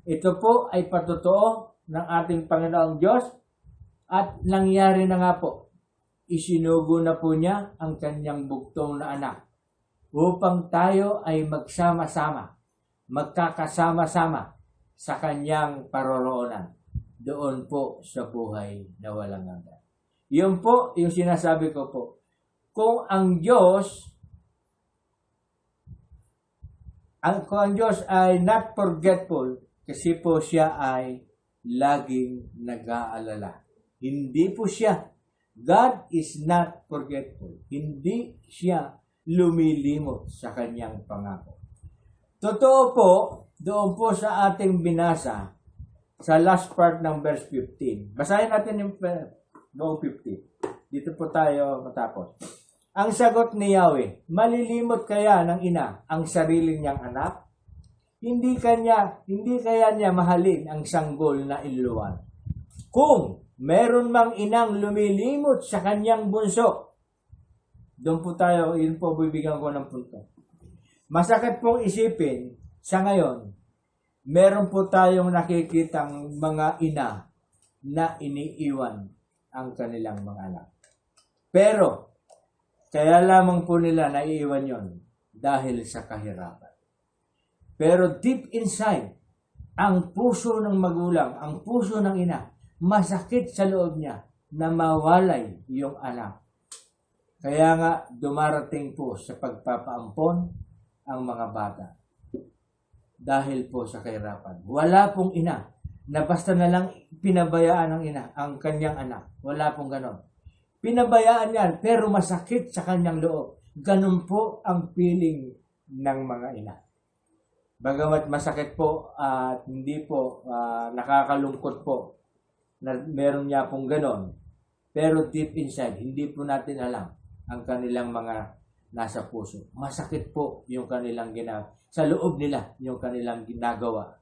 Ito po ay patotoo ng ating Panginoong Diyos at nangyari na nga po. Isinugo na po niya ang kanyang bugtong na anak upang tayo ay magsama-sama, magkakasama-sama sa kanyang paroroonan. Doon po sa buhay na walang hanggan. Yun po yung sinasabi ko po. Kung ang Diyos ay not forgetful, kasi po siya ay laging nag-aalala. Hindi po siya. God is not forgetful. Hindi siya lumilimot sa kanyang pangako. Totoo po, doon po sa ating binasa, sa last part ng verse 15. Basahin natin yung buong 15. Dito po tayo matapos. Ang sagot ni Yahweh, malilimot kaya ng ina ang sarili niyang anak? Hindi kaya niya mahalin ang sanggol na inluwan. Kung meron mang inang lumilimot sa kanyang bunso, doon po tayo, yun po bibigyan ko ng punto. Masakit pong isipin, sa ngayon, meron po tayong nakikitang mga ina na iniiwan ang kanilang mga anak. Pero, kaya lamang po nila naiiwan yon dahil sa kahirapan. Pero deep inside, ang puso ng magulang, ang puso ng ina, masakit sa loob niya na mawalay yung anak. Kaya nga dumarating po sa pagpapaampon ang mga bata. Dahil po sa kahirapan. Wala pong ina na basta na lang pinabayaan ng ina ang kanyang anak. Wala pong ganon. Pinabayaan yan pero masakit sa kanyang loob. Ganon po ang feeling ng mga ina. Bagamat masakit po at hindi po nakakalungkot po na meron niya pong ganon. Pero deep inside, hindi po natin alam ang kanilang mga nasa puso. Masakit po yung kanilang ginagawa. Sa loob nila, yung kanilang ginagawa.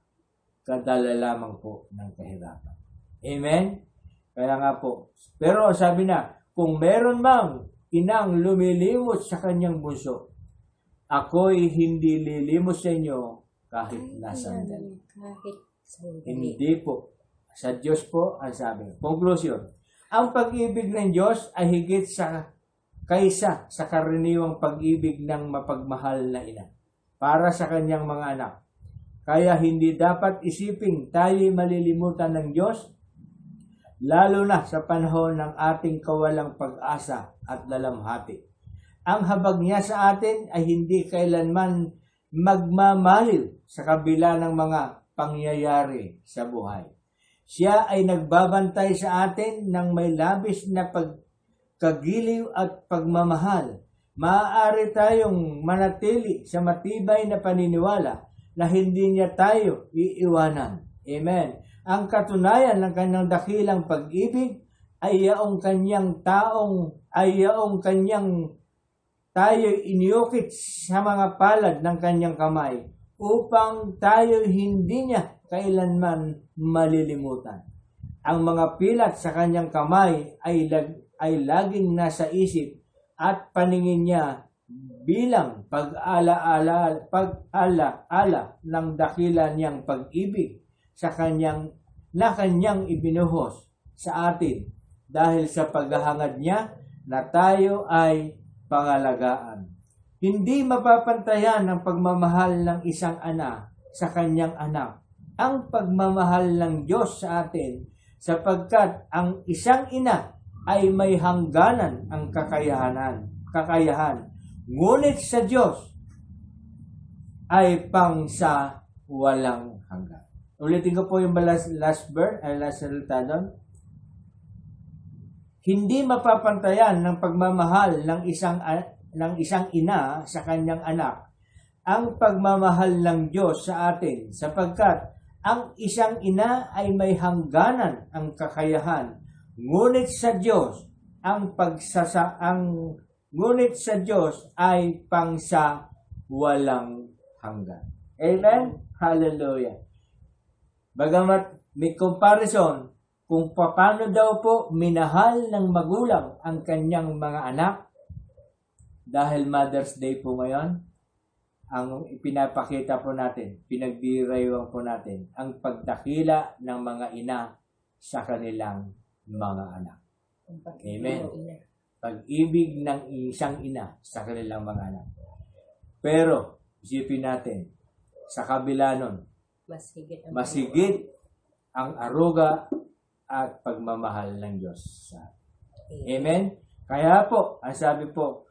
Kadala lamang po ng kahirapan. Amen? Kaya nga po. Pero sabi na, kung meron mang inang lumilimot sa kanyang bunso, ako'y hindi lilimot sa inyo kahit nasandali. Hindi po. Sa Diyos po ang sabi. Conclusion. Ang pag-ibig ng Diyos ay higit kaysa sa karaniwang pag-ibig ng mapagmahal na ina para sa kanyang mga anak. Kaya hindi dapat isiping tayo malilimutan ng Diyos, lalo na sa panahon ng ating kawalang pag-asa at lalamhati. Ang habag niya sa atin ay hindi kailanman magmamaliw sa kabila ng mga pangyayari sa buhay. Siya ay nagbabantay sa atin ng may labis na kagiliw at pagmamahal, maaari tayong manatili sa matibay na paniniwala na hindi niya tayo iiwanan. Amen. Ang katunayan ng kanyang dakilang pag-ibig ay yaong kanyang tayo iniukit sa mga palad ng kanyang kamay upang tayo hindi niya kailanman malilimutan. Ang mga pilat sa kanyang kamay ay laging nasa isip at paningin niya bilang pag-ala-ala ng dakila niyang pag-ibig na kanyang ibinuhos sa atin dahil sa paghahangad niya na tayo ay pangalagaan. Hindi mapapantayan ang pagmamahal ng isang ana sa kanyang anak. Ang pagmamahal ng Diyos sa atin sapagkat ang isang ina ay may hangganan ang kakayahan. Ngunit sa Diyos ay pang sa walang hanggan. Ulitin ko po yung last salita doon. Hindi mapapantayan ng pagmamahal ng isang ina sa kanyang anak ang pagmamahal ng Diyos sa atin sapagkat ang isang ina ay may hangganan ang kakayahan. Ngunit sa Diyos ay pang sa walang hanggan. Amen? Hallelujah. Bagamat may comparison kung paano daw po minahal ng magulang ang kanyang mga anak, dahil Mother's Day po ngayon, ang ipinapakita po natin, pinagdirayuan po natin, ang pagdakila ng mga ina sa kanilang mga anak. Amen. Pag-ibig ng isang ina sa kanilang mga anak. Pero, isipin natin, sa kabila nun, masigit ang aruga at pagmamahal ng Diyos. Amen? Kaya po, ang sabi po,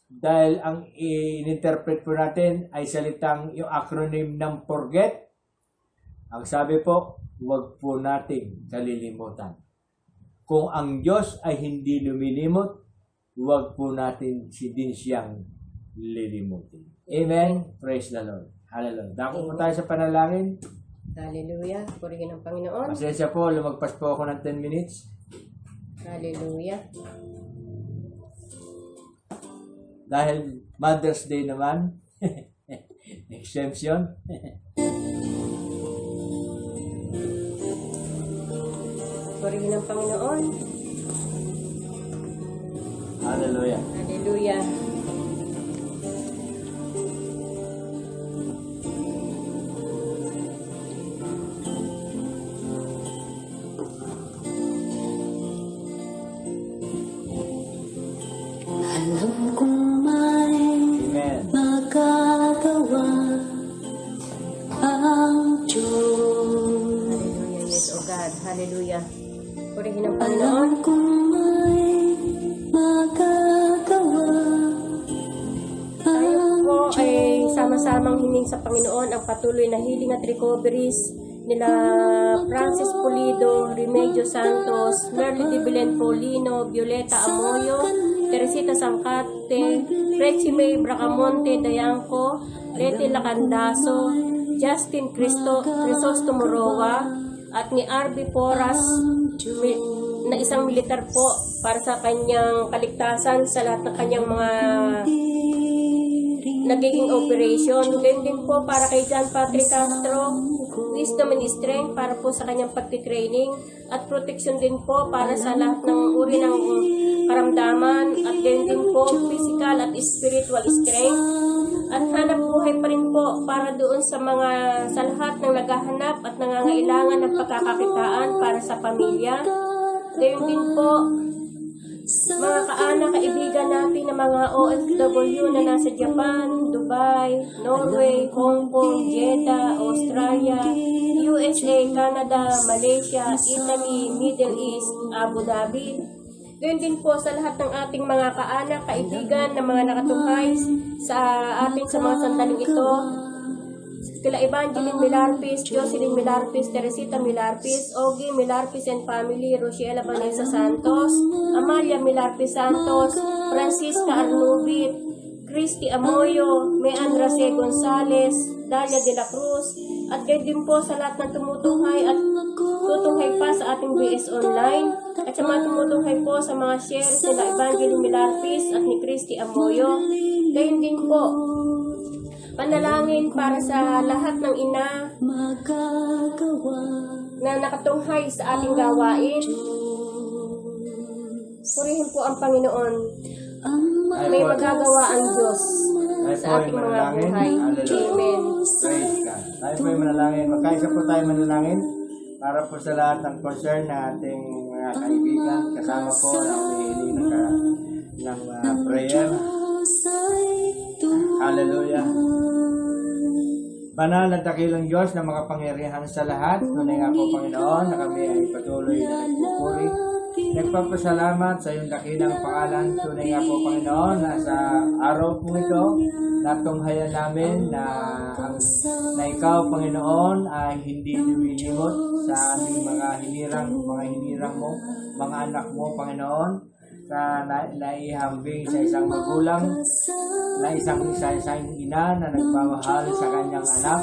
dahil ang in-interpret po natin ay salitang yung acronym ng forget, ang sabi po, huwag po nating kalilimutan. Kung ang Diyos ay hindi lumilimot, huwag po natin din siyang lilimutin. Amen? Praise the Lord. Hallelujah. Dako po tayo sa panalangin. Hallelujah. Purihin ang Panginoon. Pasensya po, lumagpas po ako ng 10 minutes. Hallelujah. Dahil Mother's Day naman, exemption. Purihin ang Panginoon. Hallelujah. Hallelujah. Alam kong may Amen. magagawa ang Diyos. Hallelujah. Yes, O God. Hallelujah. Purihin ang Panginoon. Alam kong may magagawa Tayo ang po ay Diyos. sama-samang hiling sa Panginoon ang patuloy na healing at recoveries nila Francis Pulido, Remedios Santos, Merly de Belen Paulino, Violeta Amoyo, Teresita Sangkate, Rexy May Bracamonte Dayanco, Leti Lacandaso, Justin Crisostomo Roa, at ni RB Porras na isang militar po para sa kanyang kaligtasan sa lahat ng kanyang mga nagiging operation. Ganyan din po para kay John Patrick Castro, wisdom and strength para po sa kanyang pagtitraining at protection din po para sa lahat ng uri ng karamdaman at ganyan din po physical at spiritual strength at hanap buhay pa rin po para doon sa lahat ng naghahanap at nangangailangan ng pagkakakitaan para sa pamilya. Ganyan din po mga kaanak, kaibigan natin na mga OFW na nasa Japan, Dubai, Norway, Hong Kong, Jeddah, Australia, USA, Canada, Malaysia, Italy, Middle East, Abu Dhabi. Gayun din po sa lahat ng ating mga kaanak, kaibigan na mga nakatunghay sa ating sa mga sandaling ito. kila Evangeline Milarpis, Jocelyn Milarpis, Teresita Milarpis, Ogie Milarpis and family, Rociela Vanessa Santos, Amalia Milarpis Santos, Francisca Arnubit, Christy Amoyo, Meandra C. Gonzales, Dalia de la Cruz, at gayon din po sa lahat ng tumutunghay at tutunghay pa sa ating BS Online, at sa mga tumutunghay po sa mga shares nila Evangeline Milarpis at ni Christy Amoyo. Gayon din po, panalangin para sa lahat ng ina na nakatunghay sa ating gawain. Purihin po ang Panginoon. May magagawa ang Diyos sa ating mga buhay. Amen. Praise God. Tayo po ay manalangin. Magkaisa po tayo manalangin para po sa lahat ng concern na ating mga kaibigan. Kasama po na humihiling ng prayer. Hallelujah. Banal at dakilang Diyos na makapangyarihan sa lahat. Tunay nga po, Panginoon, na kami ay patuloy na nagpupuri. Nagpapasalamat sa iyong dakilang pangalan. Tunay nga po, Panginoon, na sa araw po ito, natunghayan namin na ikaw, Panginoon, ay hindi lumilimot sa aming mga hinirang mo, mga anak mo, Panginoon, sa naihambing sa isang magulang, na isang ina na nagmamahal sa kanyang anak.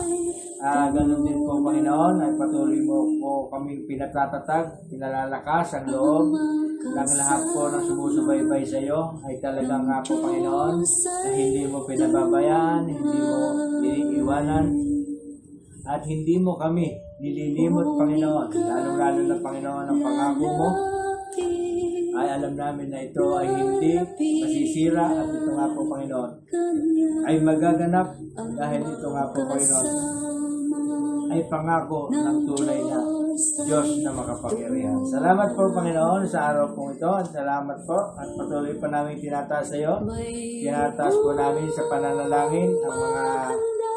Ganun din po, Panginoon, ay patuloy mo po kami pinatatatag, pinalalakas ang loob ng lahat po ng sumusubaybay sa iyo. Ay talagang nga po, Panginoon, na hindi mo pinababayaan, hindi mo iniiwanan, at hindi mo kami nililimot, Panginoon. Lalo-lalo na, Panginoon, ang pangako mo ay alam namin na ito ay hindi masisira, at ito nga po, Panginoon, ay magaganap dahil ito nga po, Panginoon, ay pangako ng tunay na Diyos na makapangyarihan. Salamat po, Panginoon, sa araw pong ito, at salamat po, at patuloy pa namin tinataas sa iyo. Tinataas po namin sa pananalangin ang mga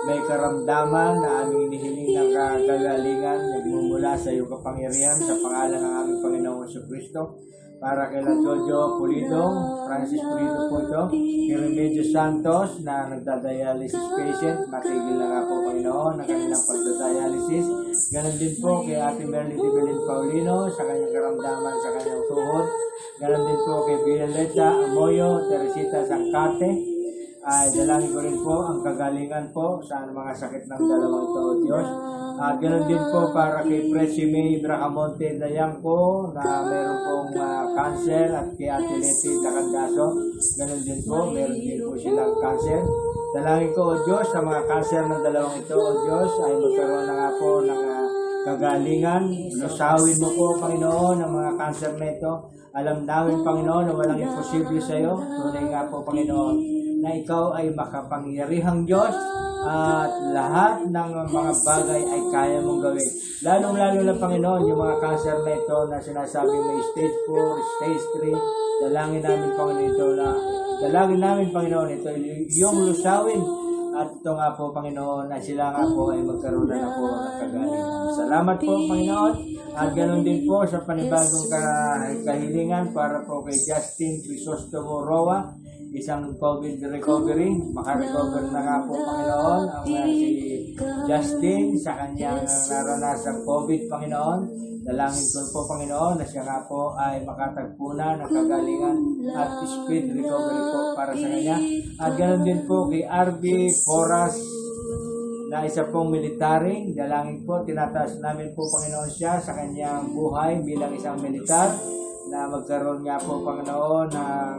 may karamdaman na aming inihiling ng kagalingan, nagmumula sa iyo kapangyarihan, sa pangalan ng aming Panginoong Jesucristo. Para kay Jojo Pulido, Francis Pulido po ito, Remedios Santos na nagdadialysis patient, matigil na nga po, Panginoon, ang kanilang pagdadialysis. Ganon din po kay Ate Merly de Belin Paulino sa kanyang karamdaman sa kanyang tuhod. Ganon din po kay Violeta Amoyo, Teresita Sangkate. Dalangin ko rin po ang kagalingan po sa mga sakit ng dalawang ito, O Diyos. Ganoon din po para kay Presi May Bracamonte Dayang po na mayroon pong cancer, at kay Ate Leti Lacandaso. Ganoon din po, mayroon din po silang cancer. Dalangin ko, O Diyos, sa mga cancer ng dalawang ito, O Diyos, ay magkaroon na nga po ng kagalingan. Lusawin mo po, Panginoon, ang mga cancer na ito. Alam namin, Panginoon, na walang imposible sa iyo. Tunay nga po, Panginoon, na ikaw ay makapangyarihang Diyos, at lahat ng mga bagay ay kaya mong gawin. Lalong-lalo na, Panginoon, yung mga cancer na ito na sinasabi may stage 4, stage 3, dalangin namin, Panginoon, ito yung lusawin. At ito nga po, Panginoon, na sila nga po ay magkaroon na po ng kagalingan. Salamat po, Panginoon. At ganoon din po sa panibagong kahilingan para po kay Justin Crisostomo Roa, isang COVID recovery. Makarecover na nga po, Panginoon, ang si Justin sa kanyang naranasang COVID, Panginoon. Dalangin ko po, Panginoon, na siya nga po ay makatagpo na ng kagalingan at speed recovery po para sa kanya. At ganoon din po kay RB Foras, na isa pong military. Dalangin po, tinataas namin po, Panginoon, siya sa kanyang buhay bilang isang militar, na magkaroon nga po, Panginoon, ng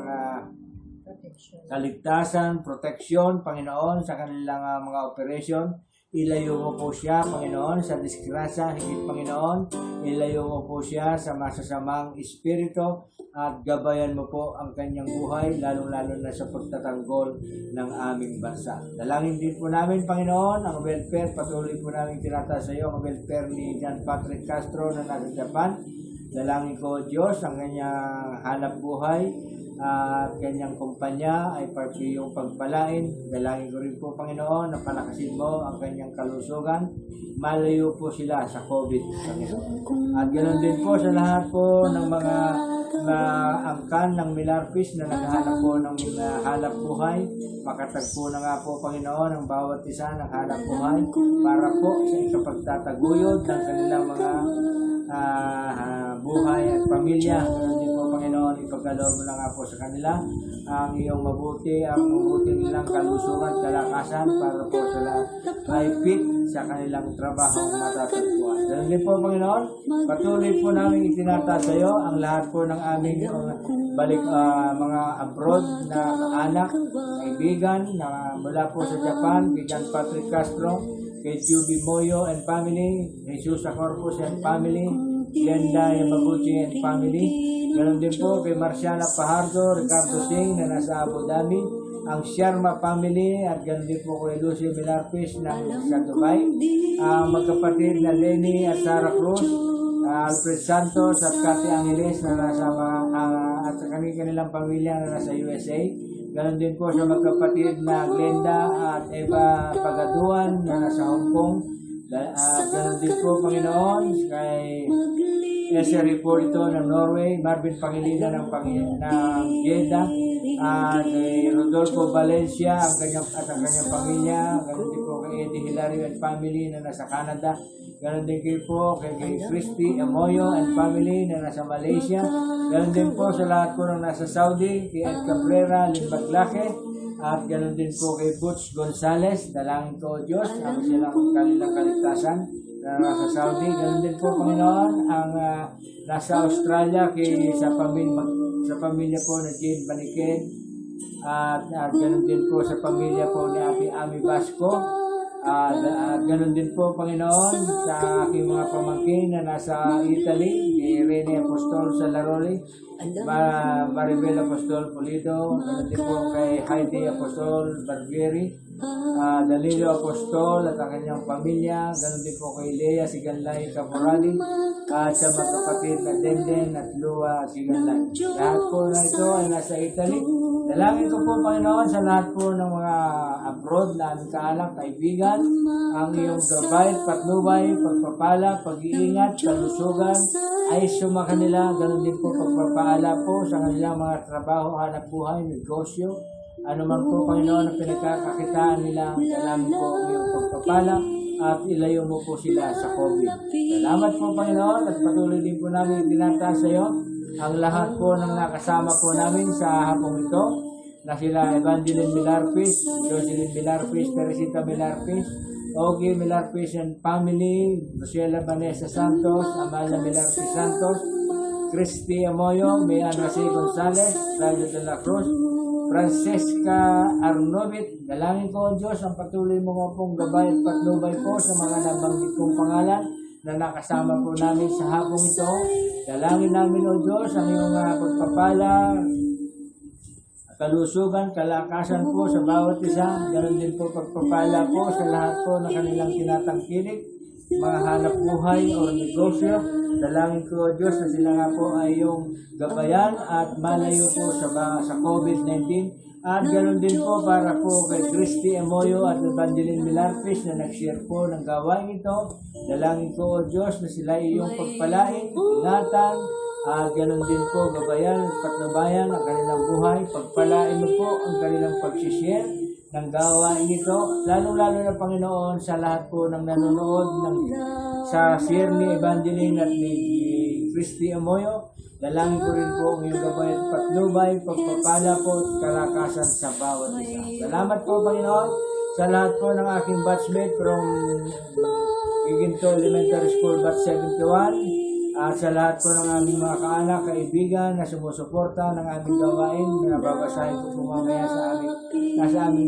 kaligtasan, proteksyon, Panginoon, sa kanilang mga operasyon. Ilayo mo po siya, Panginoon, sa disgrasya, higit, Panginoon. Ilayo mo po siya sa masasamang espiritu, at gabayan mo po ang kanyang buhay, lalong-lalo na sa pagtatanggol ng aming bansa. Dalangin din po namin, Panginoon, ang welfare. Patuloy po namin tinataas sa iyo ang welfare ni John Patrick Castro na nasa Japan. Dalangin ko, Diyos, ang kanyang hanap buhay at kanyang kumpanya ay parte yung pagpalain. Dalangin ko rin po, Panginoon, na palakasin mo ang kanyang kalusugan. Malayo po sila sa COVID, Panginoon. At ganoon din po sa lahat po ng mga maangkan ng Milarpis na naghahanap po ng hanap buhay. Makatagpo na nga po, Panginoon, ang bawat isa ng hanap buhay para po sa ikapagtataguyod ng kanilang mga buhay at pamilya. Hindi po, Panginoon, ipagkaloob mo na nga po sa kanila ang iyong mabuti nilang kalusugan, kalakasan para po sa lahat ay fit sa kanilang trabaho matatagpuan. Ganun din po, Panginoon, patuloy po namin itinataas sa iyo ang lahat po ng aming mga abroad na anak, kaibigan na mula po sa Japan, kay John Patrick Castro, kay Juby Moyo and family, Jesus Acorpus and family, Glenda Yamaguchi and family. Ganon din po kay Marciana Pajardo, Ricardo Singh na nasa Abu Dhabi, ang Sharma family, at ganon din po kay Lucy Milarpis ng sa Dubai, ang magkapatid na Lenny at Sarah Cruz, Alfred Santos at Cathy Angeles na nasa at sa kanilang pamilya na nasa USA. Ganon din po sa magkapatid na Glenda at Eva Pagaduan na nasa Hong Kong. Ganon din po, Panginoon, kay Esther Ripolito ng Norway, Marvin Pangilinan ng Jeddah, at Rodolfo Valencia ang kanyang pamilya. Ganon din po kay Eddie Hilario and family na nasa Canada. Ganon din po kay Christy Amoyo and family na nasa Malaysia. Ganon din po sa lahat po ng nasa Saudi, kay Ed Cabrera, Lynn Baglake, at ganon din po kay Butch Gonzales. Dalangin ko, Diyos, ang silang kanilang kaligtasan na nasa Saudi. Ganon din po, Panginoon, ang nasa Australia sa pamilya po na Jane Baniken, at ganon din po sa pamilya po ni Ate Ami Basco. Ganon din po, Panginoon, sa aking mga pamangkin na nasa Italy, kay Rene Apostol Salaroli, Maribel Apostol Pulido, ganon din po kay Heidi Apostol Barbieri, Danilo Apostol at ang kanyang pamilya, ganon din po kay Lea Siganlay Caporali, at sa magkapatid na Denden at Lua Siganlay. Lahat po na ito ay nasa Italy. Dalangin ko po, Panginoon, sa lahat po ng mga abroad na aming kaanak, kaibigan, ang iyong gabay, patnubay, pagpapala, pag-iingat, kalusugan, ay sumakanila. Ganon din po pagpapaala po sa kanilang mga trabaho, hanap buhay, negosyo, ano man po, Panginoon, ang pinagkakakitaan nila. Dalangin po ang iyong pagpapala at ilayo mo po sila sa COVID. Salamat po, Panginoon, at patuloy din po namin itinataas sa iyo ang lahat po ng nakasama po namin sa hapong ito, na sila Evangeline Milarpis, Jocelyn Milarpis, Teresita Milarpis, Ogie Milarpis and family, Rosela Vanessa Santos, Amalia Milarpis Santos, Christy Amoyo, Mayan Jose Gonzalez, Radio de la Cruz, Francesca Arnovit. Dalangin ko, Diyos, ang patuloy mo nga pong gabay at patnubay po sa mga nabanggit kong pangalan na nakasama po namin sa hapong ito. Dalangin namin, O Diyos, ang iyong pagpapala, kalusugan, kalakasan po sa bawat isa. Ganon din po pagpapala po sa lahat po na kanilang tinatangkilik, mga hanap buhay o negosyo. Dalangin ko, O Diyos, na sila nga po ay iyong gabayan at malayo po sa COVID-19. At ganoon din po para po kay Christy Amoyo at Evangeline Milarpis na nag-share po ng gawain ito. Dalangin ko, O Diyos, na sila iyong pagpalain, ingatan, at ganoon din po gabayan at patnubayan ang kanilang buhay. Pagpalain mo po ang kanilang pag-share ng gawain ito, lalong-lalo na, Panginoon, sa lahat po ng nanonood sa share ni Evangeline at ni Christy Amoyo. Dalangin ko rin po ang iyong gabay at patnubay, pagpapala po at kalakasan sa bawat isa. Salamat po, Panginoon, sa lahat po ng aking batchmate from Giginto Elementary School Batch 71, at sa lahat po ng aming mga kaanak, kaibigan na sumusuporta ng aming gawain na babasahin ko po mamaya nasa aming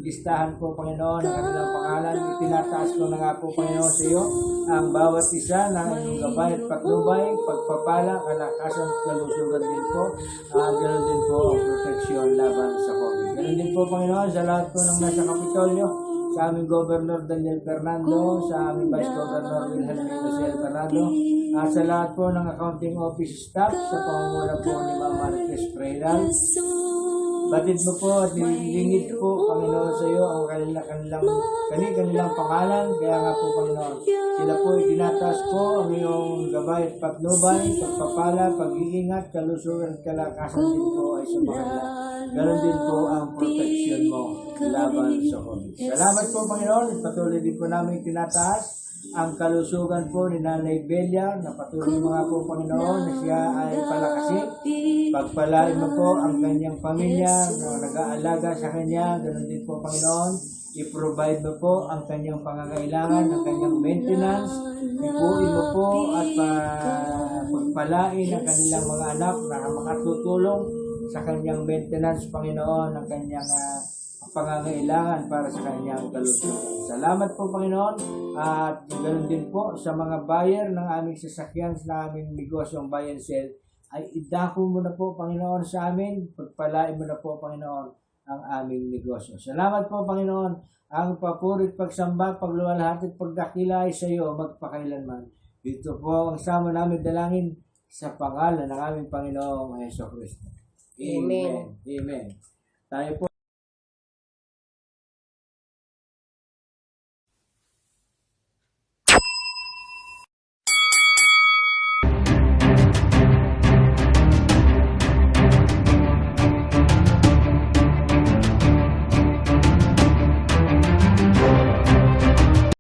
listahan po, Panginoon, ang kanilang pangalan. Itinataas ko na nga po, Panginoon, sa iyo ang bawat isa ng inyong gabay at patnubay, pagpapala, kalakasan at kalusugan din po. Ganoon din po ang proteksyon laban sa COVID. Ganoon din po, Panginoon, sa lahat po ng nasa Kapitolyo, sa aming Governor Daniel Fernando, sa aming Vice Governor Wilhelmina Fernando, at sa lahat po ng accounting office staff sa pangunguna po ni Ma'am Marquez Freirand, Batid mo po at nilingit po, Panginoon, sa iyo ang kanilang pangalan. Kaya nga po, Panginoon, sila po itinataas po ang iyong gabay at patnubay, pagpapala, pag-iingat, kalusugan at kalakasan din po ay sa mga ganon din po ang protection mo laban sa COVID. Salamat po, Panginoon, at patuloy din po namin tinataas ang kalusugan po ni Nanay Belia, na patuloy mo nga po, Panginoon, na siya ay palakasin. Pagpalain mo po ang kanyang pamilya na nag-aalaga sa kanya. Ganun din po, Panginoon. I-provide mo po ang kanyang pangangailangan, ang kanyang maintenance. Ipuin mo po at pagpalain ang kanilang mga anak na makatutulong sa kanyang maintenance, Panginoon, ang kanyang pangangailangan para sa kanyang kalusugan. Salamat po, Panginoon, at ganoon din po sa mga buyer ng aming sasakyan sa aming negosyo, ang buy and sell, ay idako mo na po, Panginoon, sa amin. Pagpalain mo na po, Panginoon, ang aming negosyo. Salamat po, Panginoon. Ang papuri, pagsamba, pagluwalhati, pagdakila ay sa iyo magpakailanman. Dito po ang sama namin dalangin sa pangalan ng aming Panginoong Hesus Kristo. Amen. Amen. Tayo po